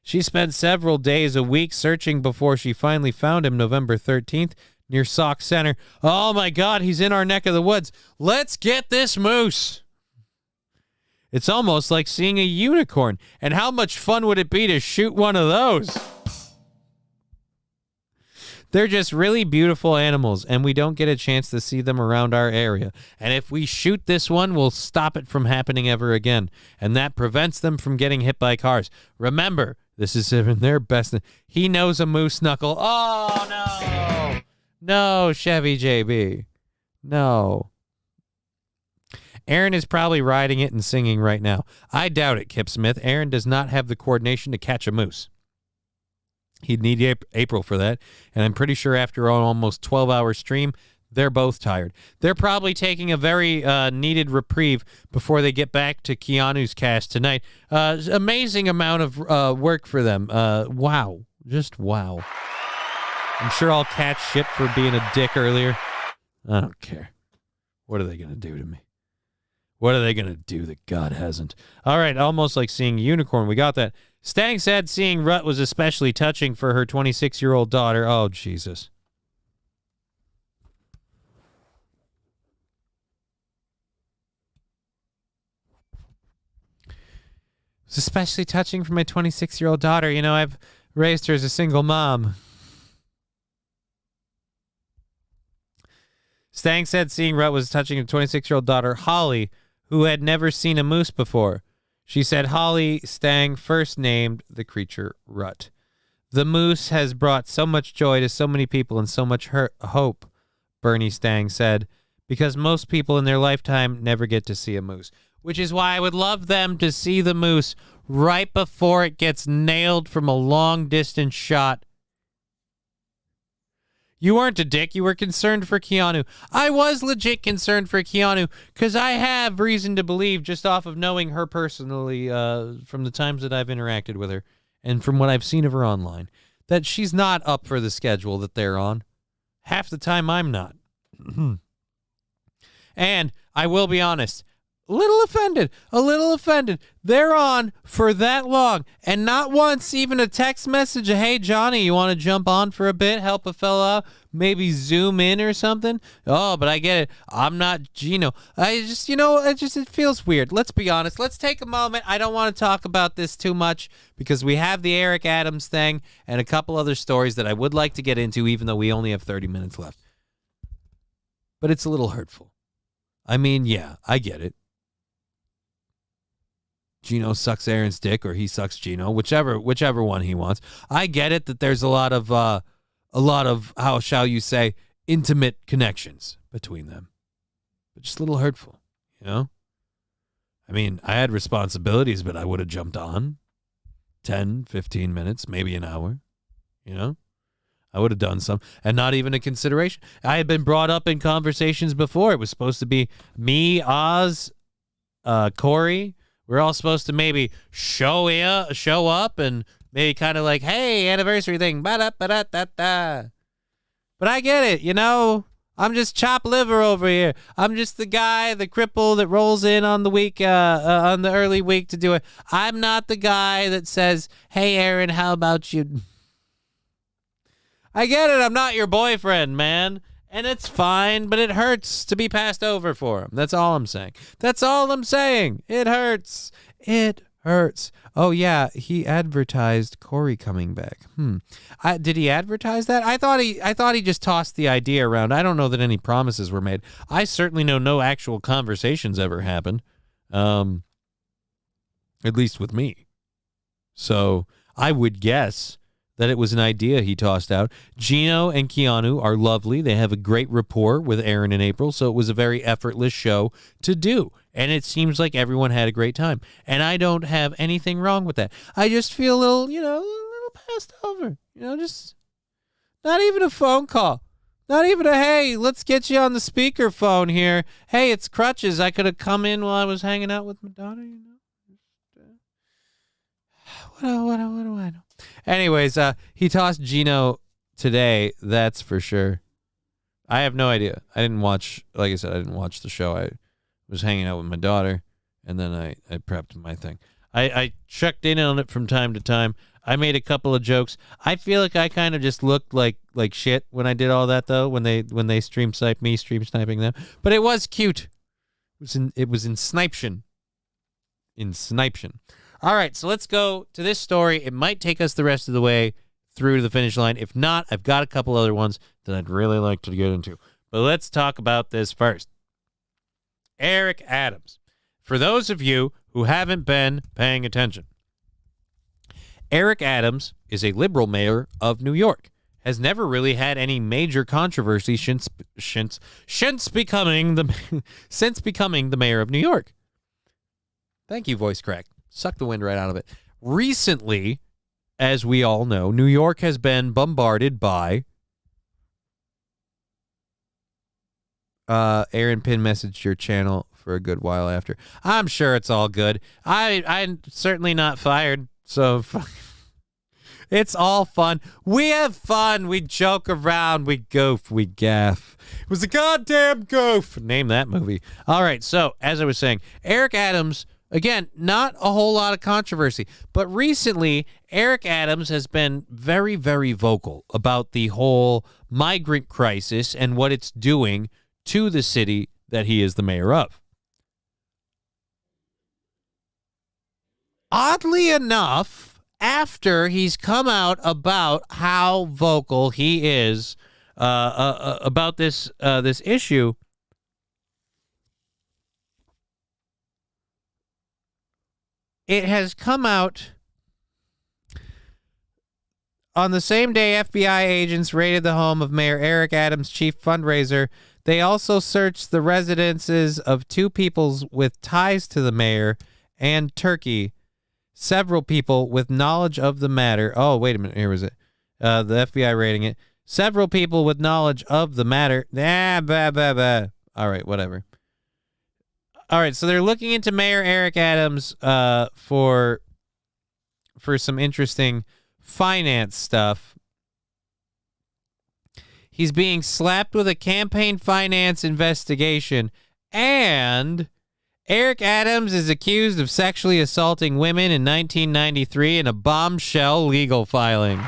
she spent several days a week searching before she finally found him November 13th near Sauk Center. Oh my God, he's in our neck of the woods. Let's get this moose. It's almost like seeing a unicorn. And how much fun would it be to shoot one of those? They're just really beautiful animals, and we don't get a chance to see them around our area. And if we shoot this one, we'll stop it from happening ever again. And that prevents them from getting hit by cars. Remember, this is in their best. He knows a moose knuckle. Oh, no. No, Chevy JB. No. Aaron is probably riding it and singing right now. I doubt it, Kip Smith. Aaron does not have the coordination to catch a moose. He'd need April for that, and I'm pretty sure after an almost 12-hour stream, they're both tired. They're probably taking a very needed reprieve before they get back to Keanu's cast tonight. Amazing amount of work for them. Wow. Just wow. I'm sure I'll catch shit for being a dick earlier. I don't care. What are they going to do to me? What are they going to do that God hasn't? All right, almost like seeing a unicorn. We got that. Stang said seeing Rut was especially touching for her 26-year-old daughter. Oh, Jesus. It's especially touching for my 26-year-old daughter. You know, I've raised her as a single mom. Stang said seeing Rut was touching her 26-year-old daughter, Holly, who had never seen a moose before. She said Holly Stang first named the creature Rut. The moose has brought so much joy to so many people and so much hope, Bernie Stang said, because most people in their lifetime never get to see a moose, which is why I would love them to see the moose right before it gets nailed from a long-distance shot. You weren't a dick. You were concerned for Keanu. I was legit concerned for Keanu because I have reason to believe, just off of knowing her personally from the times that I've interacted with her and from what I've seen of her online, that she's not up for the schedule that they're on. Half the time I'm not. And I will be honest, a little offended. They're on for that long, and not once even a text message of, hey, Johnny, you want to jump on for a bit, help a fella out, maybe zoom in or something? Oh, but I get it. I'm not Gino. It feels weird. Let's be honest. Let's take a moment. I don't want to talk about this too much because we have the Eric Adams thing and a couple other stories that I would like to get into, even though we only have 30 minutes left. But it's a little hurtful. I mean, yeah, I get it. Gino sucks Aaron's dick, or he sucks Gino, whichever one he wants. I get it that there's a lot of how shall you say, intimate connections between them, but just a little hurtful, you know. I mean, I had responsibilities, but I would have jumped on 10, 15 minutes, maybe an hour, you know. I would have done some, and not even a consideration. I had been brought up in conversations before. It was supposed to be me, Oz, Corey. We're all supposed to maybe show up and maybe kind of like, hey, anniversary thing. Ba-da-ba-da-da-da. But I get it, you know. I'm just chopped liver over here. I'm just the guy, the cripple that rolls in on the week, on the early week to do it. I'm not the guy that says, hey, Aaron, how about you? I get it. I'm not your boyfriend, man. And it's fine, but it hurts to be passed over for him. That's all I'm saying. It hurts. It hurts. Oh, yeah, he advertised Corey coming back. Did he advertise that? I thought he just tossed the idea around. I don't know that any promises were made. I certainly know no actual conversations ever happened, at least with me. So I would guess that it was an idea he tossed out. Gino and Keanu are lovely. They have a great rapport with Aaron and April, so it was a very effortless show to do. And it seems like everyone had a great time. And I don't have anything wrong with that. I just feel a little passed over. Just not even a phone call. Not even a, hey, let's get you on the speaker phone here. Hey, it's Crutches. I could have come in while I was hanging out with my daughter, What do I know? Anyways, he tossed Gino today, that's for sure. I have no idea. I didn't watch the show. I was hanging out with my daughter, and then I prepped my thing. I checked in on it from time to time. I made a couple of jokes. I feel like I kind of just looked like shit when I did all that, though, when they stream sniping them. But it was cute. It was in Sniption. All right, so let's go to this story. It might take us the rest of the way through to the finish line. If not, I've got a couple other ones that I'd really like to get into. But let's talk about this first. Eric Adams. For those of you who haven't been paying attention, Eric Adams is a liberal mayor of New York. Has never really had any major controversy since becoming the mayor of New York. Thank you, voice crack. Suck the wind right out of it. Recently, as we all know, New York has been bombarded by Aaron Pin messaged your channel for a good while after. I'm sure it's all good. I'm certainly not fired, so it's all fun. We have fun. We joke around. We goof. We gaff. It was a goddamn goof. Name that movie. All right, so as I was saying, Eric Adams Again, not a whole lot of controversy, but recently Eric Adams has been very, very vocal about the whole migrant crisis and what it's doing to the city that he is the mayor of. Oddly enough, after he's come out about how vocal he is about this issue, it has come out on the same day FBI agents raided the home of Mayor Eric Adams' chief fundraiser. They also searched the residences of two people with ties to the mayor and Turkey. Several people with knowledge of the matter. Oh, wait a minute. Here was it. The FBI raiding it. Several people with knowledge of the matter. All right, whatever. All right, so they're looking into Mayor Eric Adams for some interesting finance stuff. He's being slapped with a campaign finance investigation, and Eric Adams is accused of sexually assaulting women in 1993 in a bombshell legal filing.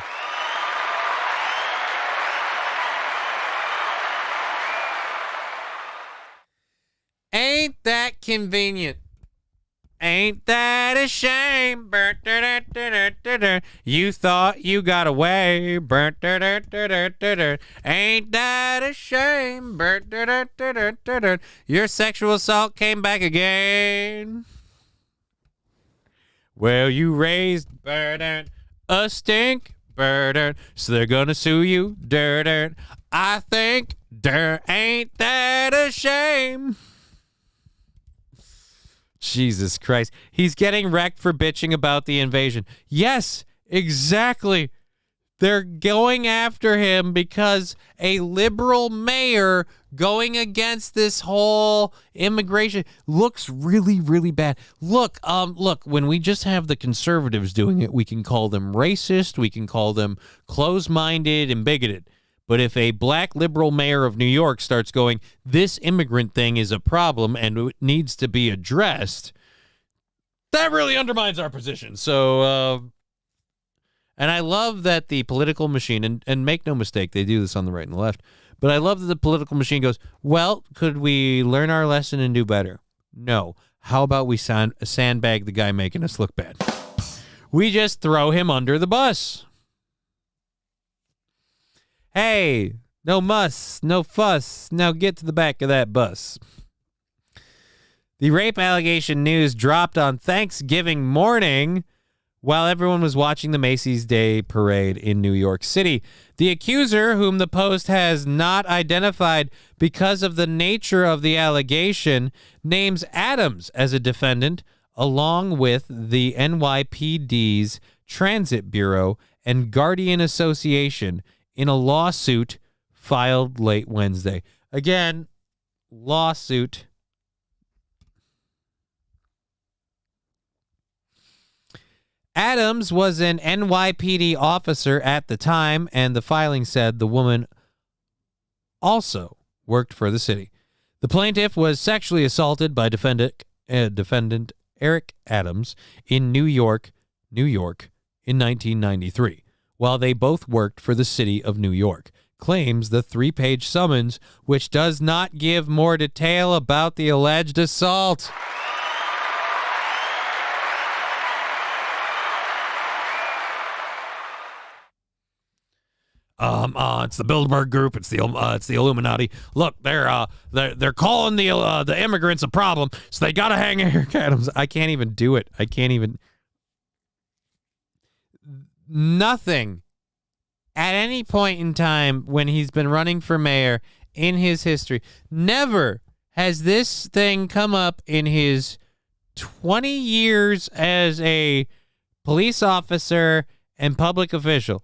Ain't that convenient? Ain't that a shame? You thought you got away. Ain't that a shame? Your sexual assault came back again. Well, you raised a stink, so they're gonna sue you. I think, ain't that a shame? Jesus Christ. He's getting wrecked for bitching about the invasion. Yes, exactly. They're going after him because a liberal mayor going against this whole immigration looks really, really bad. Look, when we just have the conservatives doing it, we can call them racist, we can call them closed-minded and bigoted. But if a black liberal mayor of New York starts going, this immigrant thing is a problem and it needs to be addressed, that really undermines our position. So, and I love that the political machine, and make no mistake, they do this on the right and the left, but I love that the political machine goes, well, could we learn our lesson and do better? No. How about we sandbag the guy making us look bad? We just throw him under the bus. Hey, no muss, no fuss. Now get to the back of that bus. The rape allegation news dropped on Thanksgiving morning while everyone was watching the Macy's Day Parade in New York City. The accuser, whom the Post has not identified because of the nature of the allegation, names Adams as a defendant, along with the NYPD's Transit Bureau and Guardian Association, in a lawsuit filed late Wednesday. Again, lawsuit. Adams was an NYPD officer at the time, and the filing said the woman also worked for the city. The plaintiff was sexually assaulted by defendant Eric Adams in New York in 1993. While they both worked for the city of New York, claims the 3-page summons, which does not give more detail about the alleged assault. It's the Bilderberg Group. It's the Illuminati. Look, they're calling the immigrants a problem, so they gotta hang Eric Adams. I can't even do it. Nothing at any point in time when he's been running for mayor in his history, never has this thing come up in his 20 years as a police officer and public official.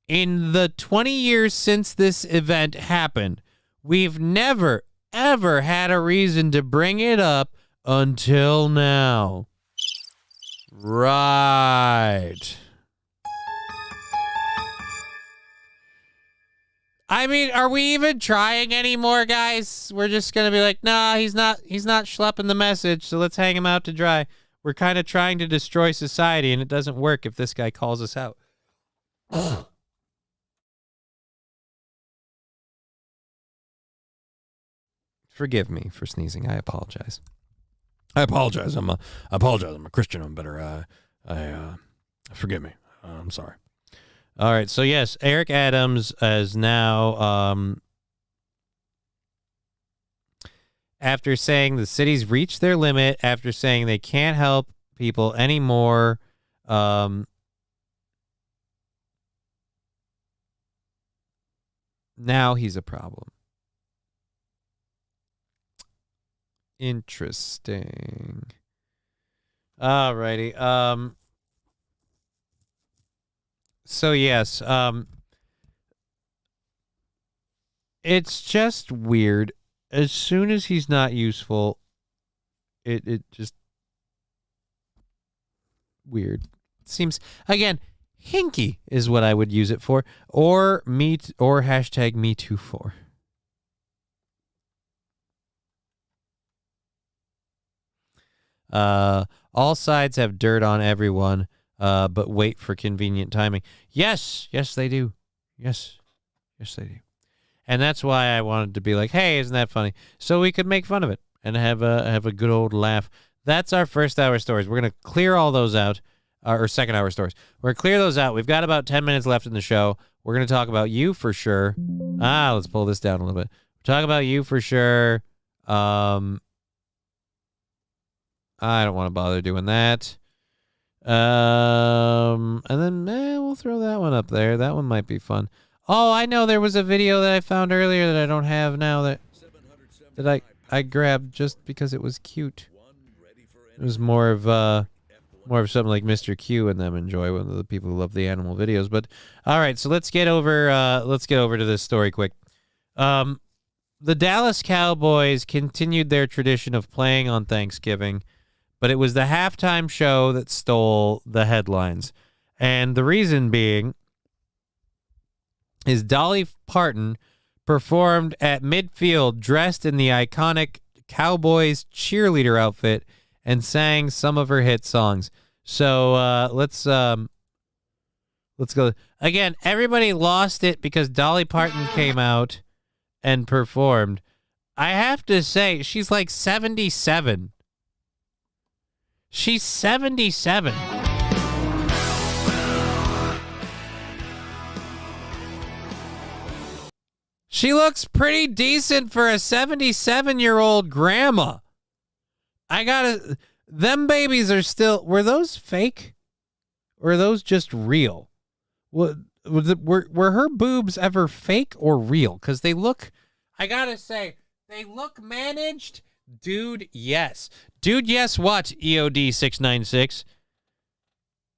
In the 20 years since this event happened, we've never, ever had a reason to bring it up until now. Right. I mean, are we even trying anymore, guys? We're just going to be like, nah, he's not schlepping the message, so let's hang him out to dry. we're kind of trying to destroy society, and it doesn't work if this guy calls us out. Forgive me for sneezing. I apologize. I'm a Christian. I'm better. Forgive me. I'm sorry. All right. So yes, Eric Adams is now, after saying the city's reached their limit, after saying they can't help people anymore, now he's a problem. Interesting. Alrighty. So yes, it's just weird. As soon as he's not useful, it just weird. Seems, again, hinky is what I would use it for, or hashtag me too for. All sides have dirt on everyone, but wait for convenient timing. Yes, they do. Yes, they do. And that's why I wanted to be like, hey, isn't that funny? So we could make fun of it and have a good old laugh. That's our first hour stories. We're going to clear all those out, or second hour stories. We're going to clear those out. We've got about 10 minutes left in the show. We're going to talk about you for sure. Let's pull this down a little bit. Talk about you for sure. I don't want to bother doing that. And then we'll throw that one up there. That one might be fun. Oh, I know there was a video that I found earlier that I don't have now that I grabbed just because it was cute. It was more of something like Mr. Q and them enjoy, one of the people who love the animal videos. But all right, so let's get over to this story quick. The Dallas Cowboys continued their tradition of playing on Thanksgiving, but it was the halftime show that stole the headlines. And the reason being is Dolly Parton performed at midfield dressed in the iconic Cowboys cheerleader outfit and sang some of her hit songs. So let's go. Again, everybody lost it because Dolly Parton came out and performed. I have to say, she's like 77. She's 77. She looks pretty decent for a 77-year-old grandma. Them babies are still, were those fake? Or are those just real? Were her boobs ever fake or real? Because they look, I gotta say, they look managed. Dude, yes. Dude, yes, what? EOD 696.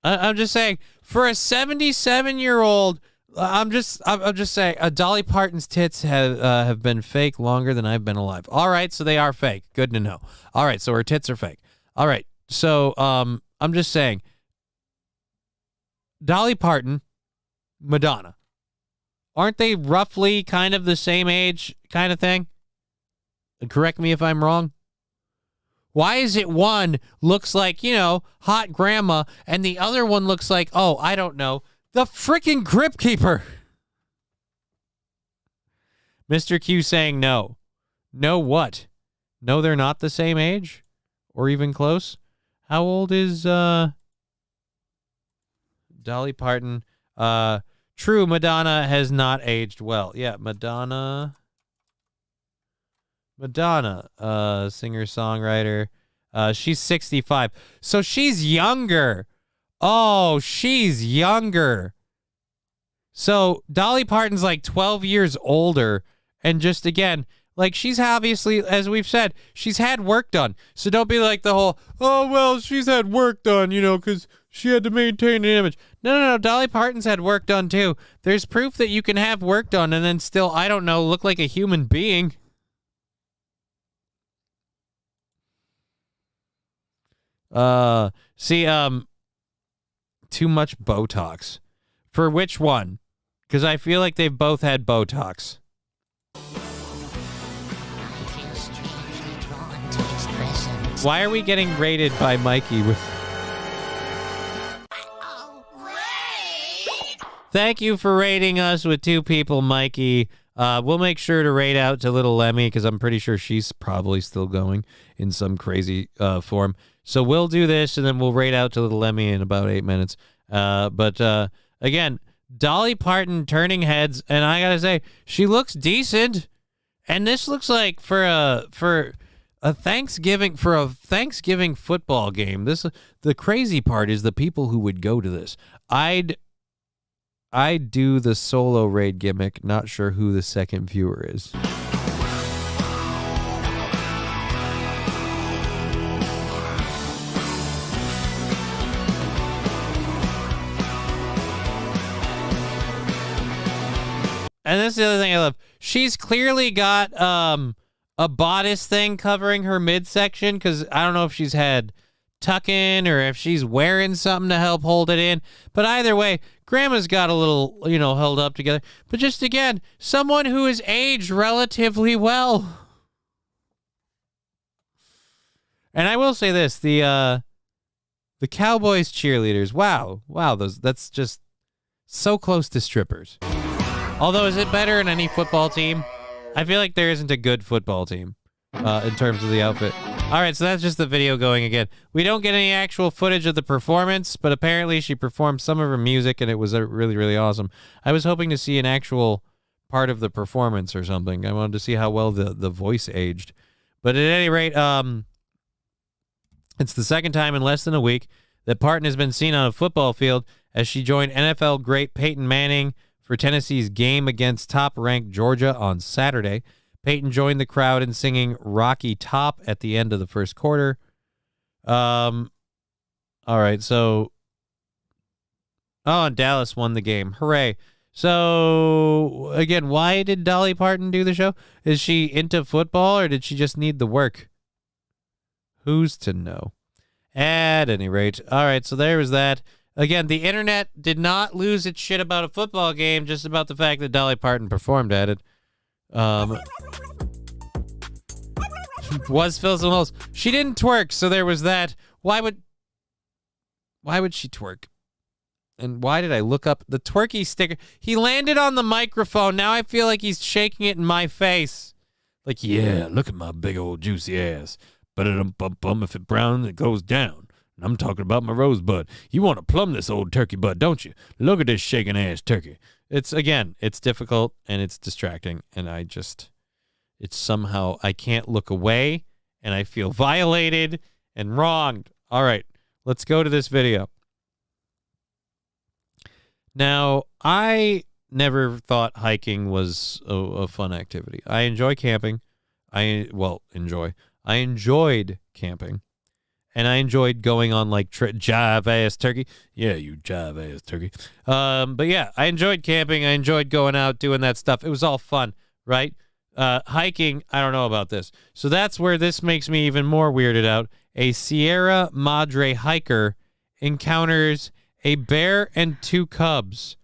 I'm just saying, for a 77-year-old, I'm just saying, Dolly Parton's tits have been fake longer than I've been alive. All right, so they are fake. Good to know. All right, so her tits are fake. All right, so I'm just saying, Dolly Parton, Madonna, aren't they roughly kind of the same age kind of thing? Correct me if I'm wrong. Why is it one looks like, hot grandma, and the other one looks like, I don't know, the freaking Crypt Keeper? Mr. Q saying no. No what? No, they're not the same age? Or even close? How old is Dolly Parton? True, Madonna has not aged well. Yeah, Madonna, singer-songwriter. She's 65. So she's younger. Oh, she's younger. So Dolly Parton's like 12 years older. And just, again, like, she's obviously, as we've said, she's had work done. So don't be like the whole, she's had work done, because she had to maintain an image. No. Dolly Parton's had work done, too. There's proof that you can have work done and then still, I don't know, look like a human being. Too much Botox. For which one? Because I feel like they've both had Botox. I feel strangely drawn to his presence. Why are we getting rated by Mikey with... Thank you for rating us with 2 people, Mikey. We'll make sure to rate out to little Lemmy because I'm pretty sure she's probably still going in some crazy form. So we'll do this and then we'll rate out to little Lemmy in about 8 minutes. But again, Dolly Parton turning heads, and I gotta say, she looks decent. And this looks like for a Thanksgiving football game. The crazy part is the people who would go to this. I'd do the solo raid gimmick, not sure who the second viewer is. And that's the other thing I love. She's clearly got a bodice thing covering her midsection because I don't know if she's had tuck-in or if she's wearing something to help hold it in. But either way, Grandma's got a little, held up together. But just again, someone who has aged relatively well. And I will say this, the Cowboys cheerleaders, wow, that's just so close to strippers. Although, is it better in any football team? I feel like there isn't a good football team in terms of the outfit. All right, so that's just the video going again. We don't get any actual footage of the performance, but apparently she performed some of her music, and it was really, really awesome. I was hoping to see an actual part of the performance or something. I wanted to see how well the voice aged. But at any rate, it's the second time in less than a week that Parton has been seen on a football field as she joined NFL great Peyton Manning for Tennessee's game against top-ranked Georgia on Saturday. Peyton joined the crowd in singing Rocky Top at the end of the first quarter. All right, so... Oh, and Dallas won the game. Hooray. So, again, why did Dolly Parton do the show? Is she into football, or did she just need the work? Who's to know? At any rate. All right, so there was that. Again, the internet did not lose its shit about a football game, just about the fact that Dolly Parton performed at it. Was Phyllis Mills. She didn't twerk, so there was that. Why would she twerk? And why did I look up the twerky sticker? He landed on the microphone. Now I feel like he's shaking it in my face. Like, yeah, look at my big old juicy ass. But if it brown, it goes down. I'm talking about my rosebud. You want to plumb this old turkey bud, don't you? Look at this shaking ass turkey. It's difficult and it's distracting. And it's somehow, I can't look away and I feel violated and wronged. All right, let's go to this video. Now, never thought hiking was a fun activity. I enjoy camping. I enjoyed camping, and I enjoyed going on like jive ass turkey. Yeah, you jive ass turkey. But yeah, I enjoyed camping. I enjoyed going out doing that stuff. It was all fun, right? Hiking, I don't know about this. So that's where this makes me even more weirded out. A Sierra Madre hiker encounters a bear and two cubs.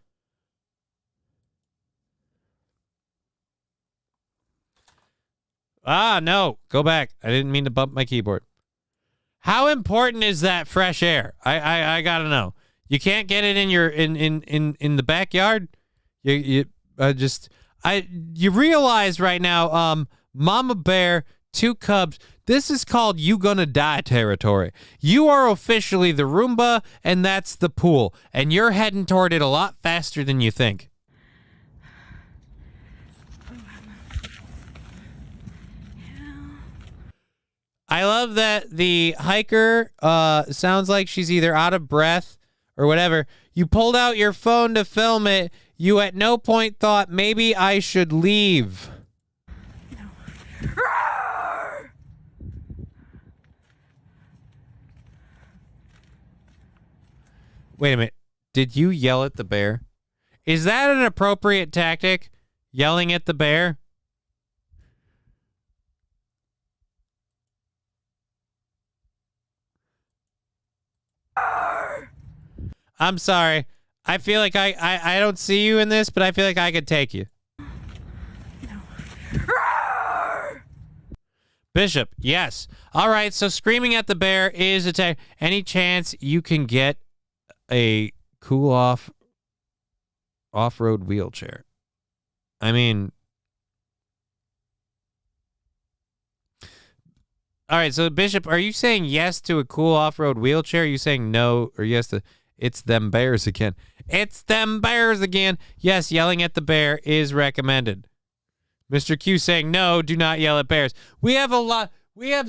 Ah, no. Go back. I didn't mean to bump my keyboard. How important is that fresh air? I gotta know. You can't get it in your in the backyard. You realize right now, mama bear, two cubs. This is called you gonna die territory. You are officially the Roomba, and that's the pool, and you're heading toward it a lot faster than you think. I love that the hiker sounds like she's either out of breath or whatever. You pulled out your phone to film it. You at no point thought, maybe I should leave. No. Wait a minute. Did you yell at the bear? Is that an appropriate tactic? Yelling at the bear? I'm sorry. I feel like I don't see you in this, but I feel like I could take you. No. Bishop, yes. All right, so screaming at the bear is attack. Any chance you can get a cool off-road wheelchair? I mean, all right, so Bishop, are you saying yes to a cool off-road wheelchair? Are you saying no or yes to it's them bears again? It's them bears again. Yes, yelling at the bear is recommended. Mr. Q saying no, do not yell at bears. We have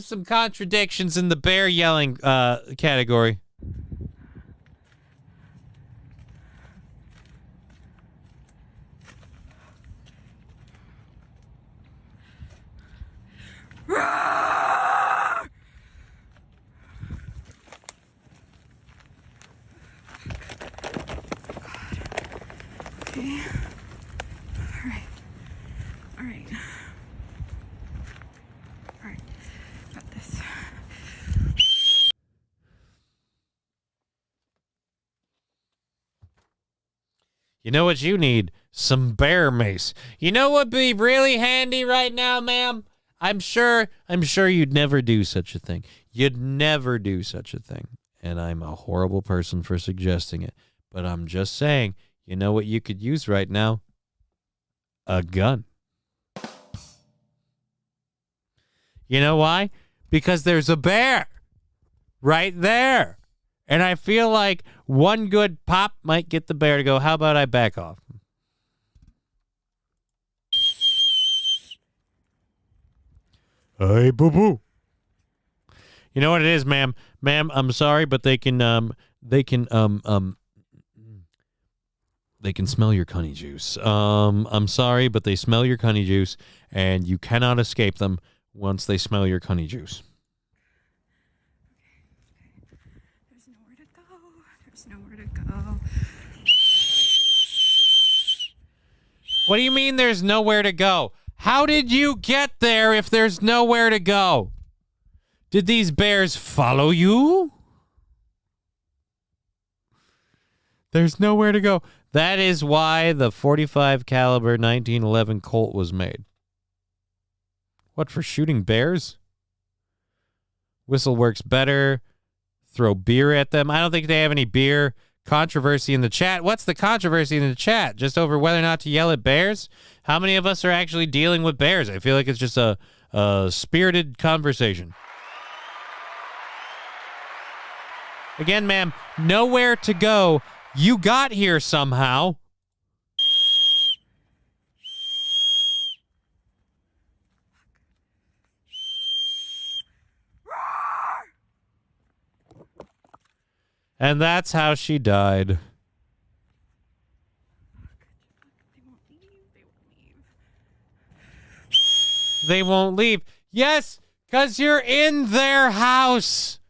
some contradictions in the bear yelling category. Okay. All right. Got this. You know what you need? Some bear mace. You know what would be really handy right now, ma'am? I'm sure you'd never do such a thing. You'd never do such a thing. And I'm a horrible person for suggesting it. But I'm just saying, you know what you could use right now? A gun. You know why? Because there's a bear right there. And I feel like one good pop might get the bear to go, how about I back off? Hey, boo-boo. You know what it is, ma'am? Ma'am, I'm sorry, but they can smell your cunny juice. I'm sorry, but they smell your cunny juice, and you cannot escape them once they smell your cunny juice. There's nowhere to go. What do you mean there's nowhere to go? How did you get there if there's nowhere to go? Did these bears follow you? There's nowhere to go. That is why the .45 caliber 1911 Colt was made. What, for shooting bears? Whistle works better. Throw beer at them. I don't think they have any beer. Controversy in the chat. What's the controversy in the chat? Just over whether or not to yell at bears? How many of us are actually dealing with bears? I feel like it's just a spirited conversation. Again, ma'am, nowhere to go. You got here somehow. And that's how she died. They won't leave. Yes, because you're in their house.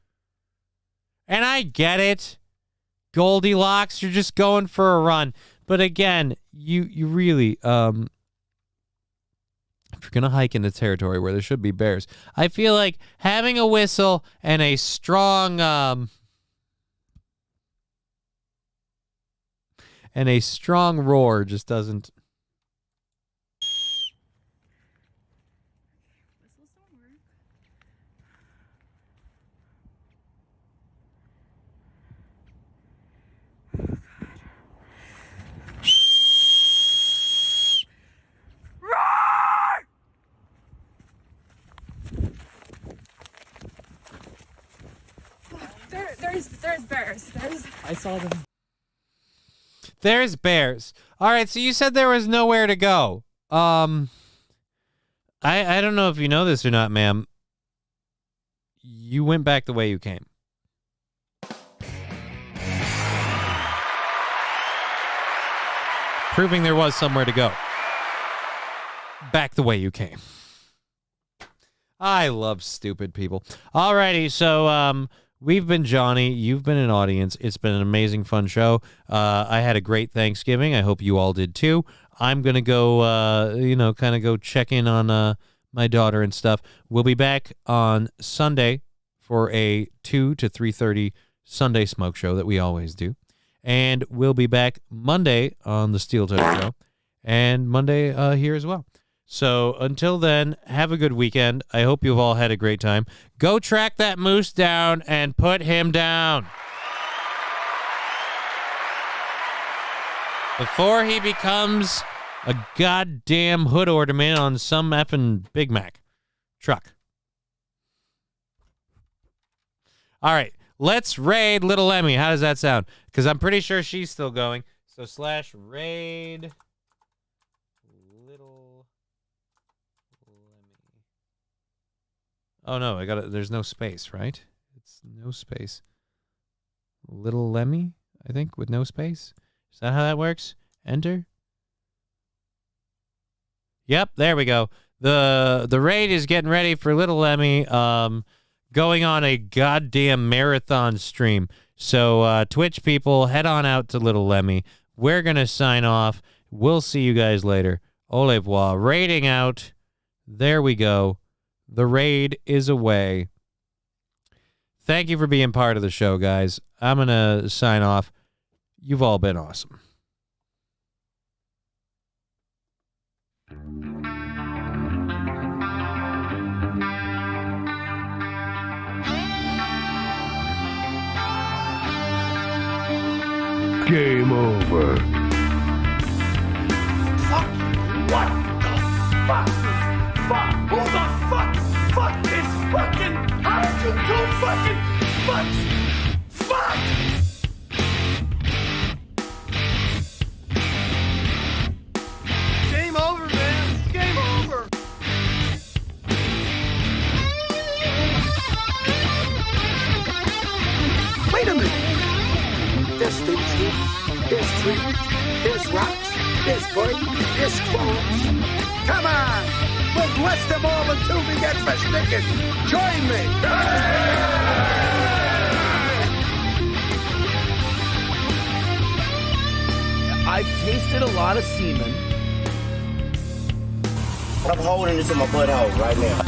And I get it. Goldilocks, you're just going for a run. But again, you really, if you're going to hike into territory where there should be bears, I feel like having a whistle and a strong, roar just doesn't. Whistles don't work. There's bears. I saw them. There's bears. All right, so you said there was nowhere to go. I don't know if you know this or not, ma'am. You went back the way you came. Proving there was somewhere to go. Back the way you came. I love stupid people. Alrighty, so we've been Johnny. You've been an audience. It's been an amazing, fun show. I had a great Thanksgiving. I hope you all did too. I'm gonna go, kind of go check in on my daughter and stuff. We'll be back on Sunday for a 2 to 3:30 Sunday smoke show that we always do, and we'll be back Monday on the Steel Toe Show, and Monday here as well. So until then, have a good weekend. I hope you've all had a great time. Go track that moose down and put him down before he becomes a goddamn hood ornament on some effing Big Mac truck. All right, let's raid Little Emmy. How does that sound? Because I'm pretty sure she's still going. So /raid Little Emmy. Oh no, I got it. There's no space, right? It's no space. Little Lemmy, I think, with no space. Is that how that works? Enter. Yep, there we go. The raid is getting ready for Little Emmy. Going on a goddamn marathon stream. So Twitch people, head on out to Little Lemmy. We're gonna sign off. We'll see you guys later. Au revoir. Raiding out. There we go. The raid is away. Thank you for being part of the show, guys. I'm gonna sign off. You've all been awesome. Game over. Fuck! What the fuck? Fuck! Who the fuck is fucking? How did you do fucking fuck? Game over, man. Game over. Wait a minute. There's things here. There's trees. There's rocks. There's birds. There's squirrels. Come on. We'll bless them all until we get fresh chicken. Join me. I've tasted a lot of semen. I'm holding this in my butthole right now.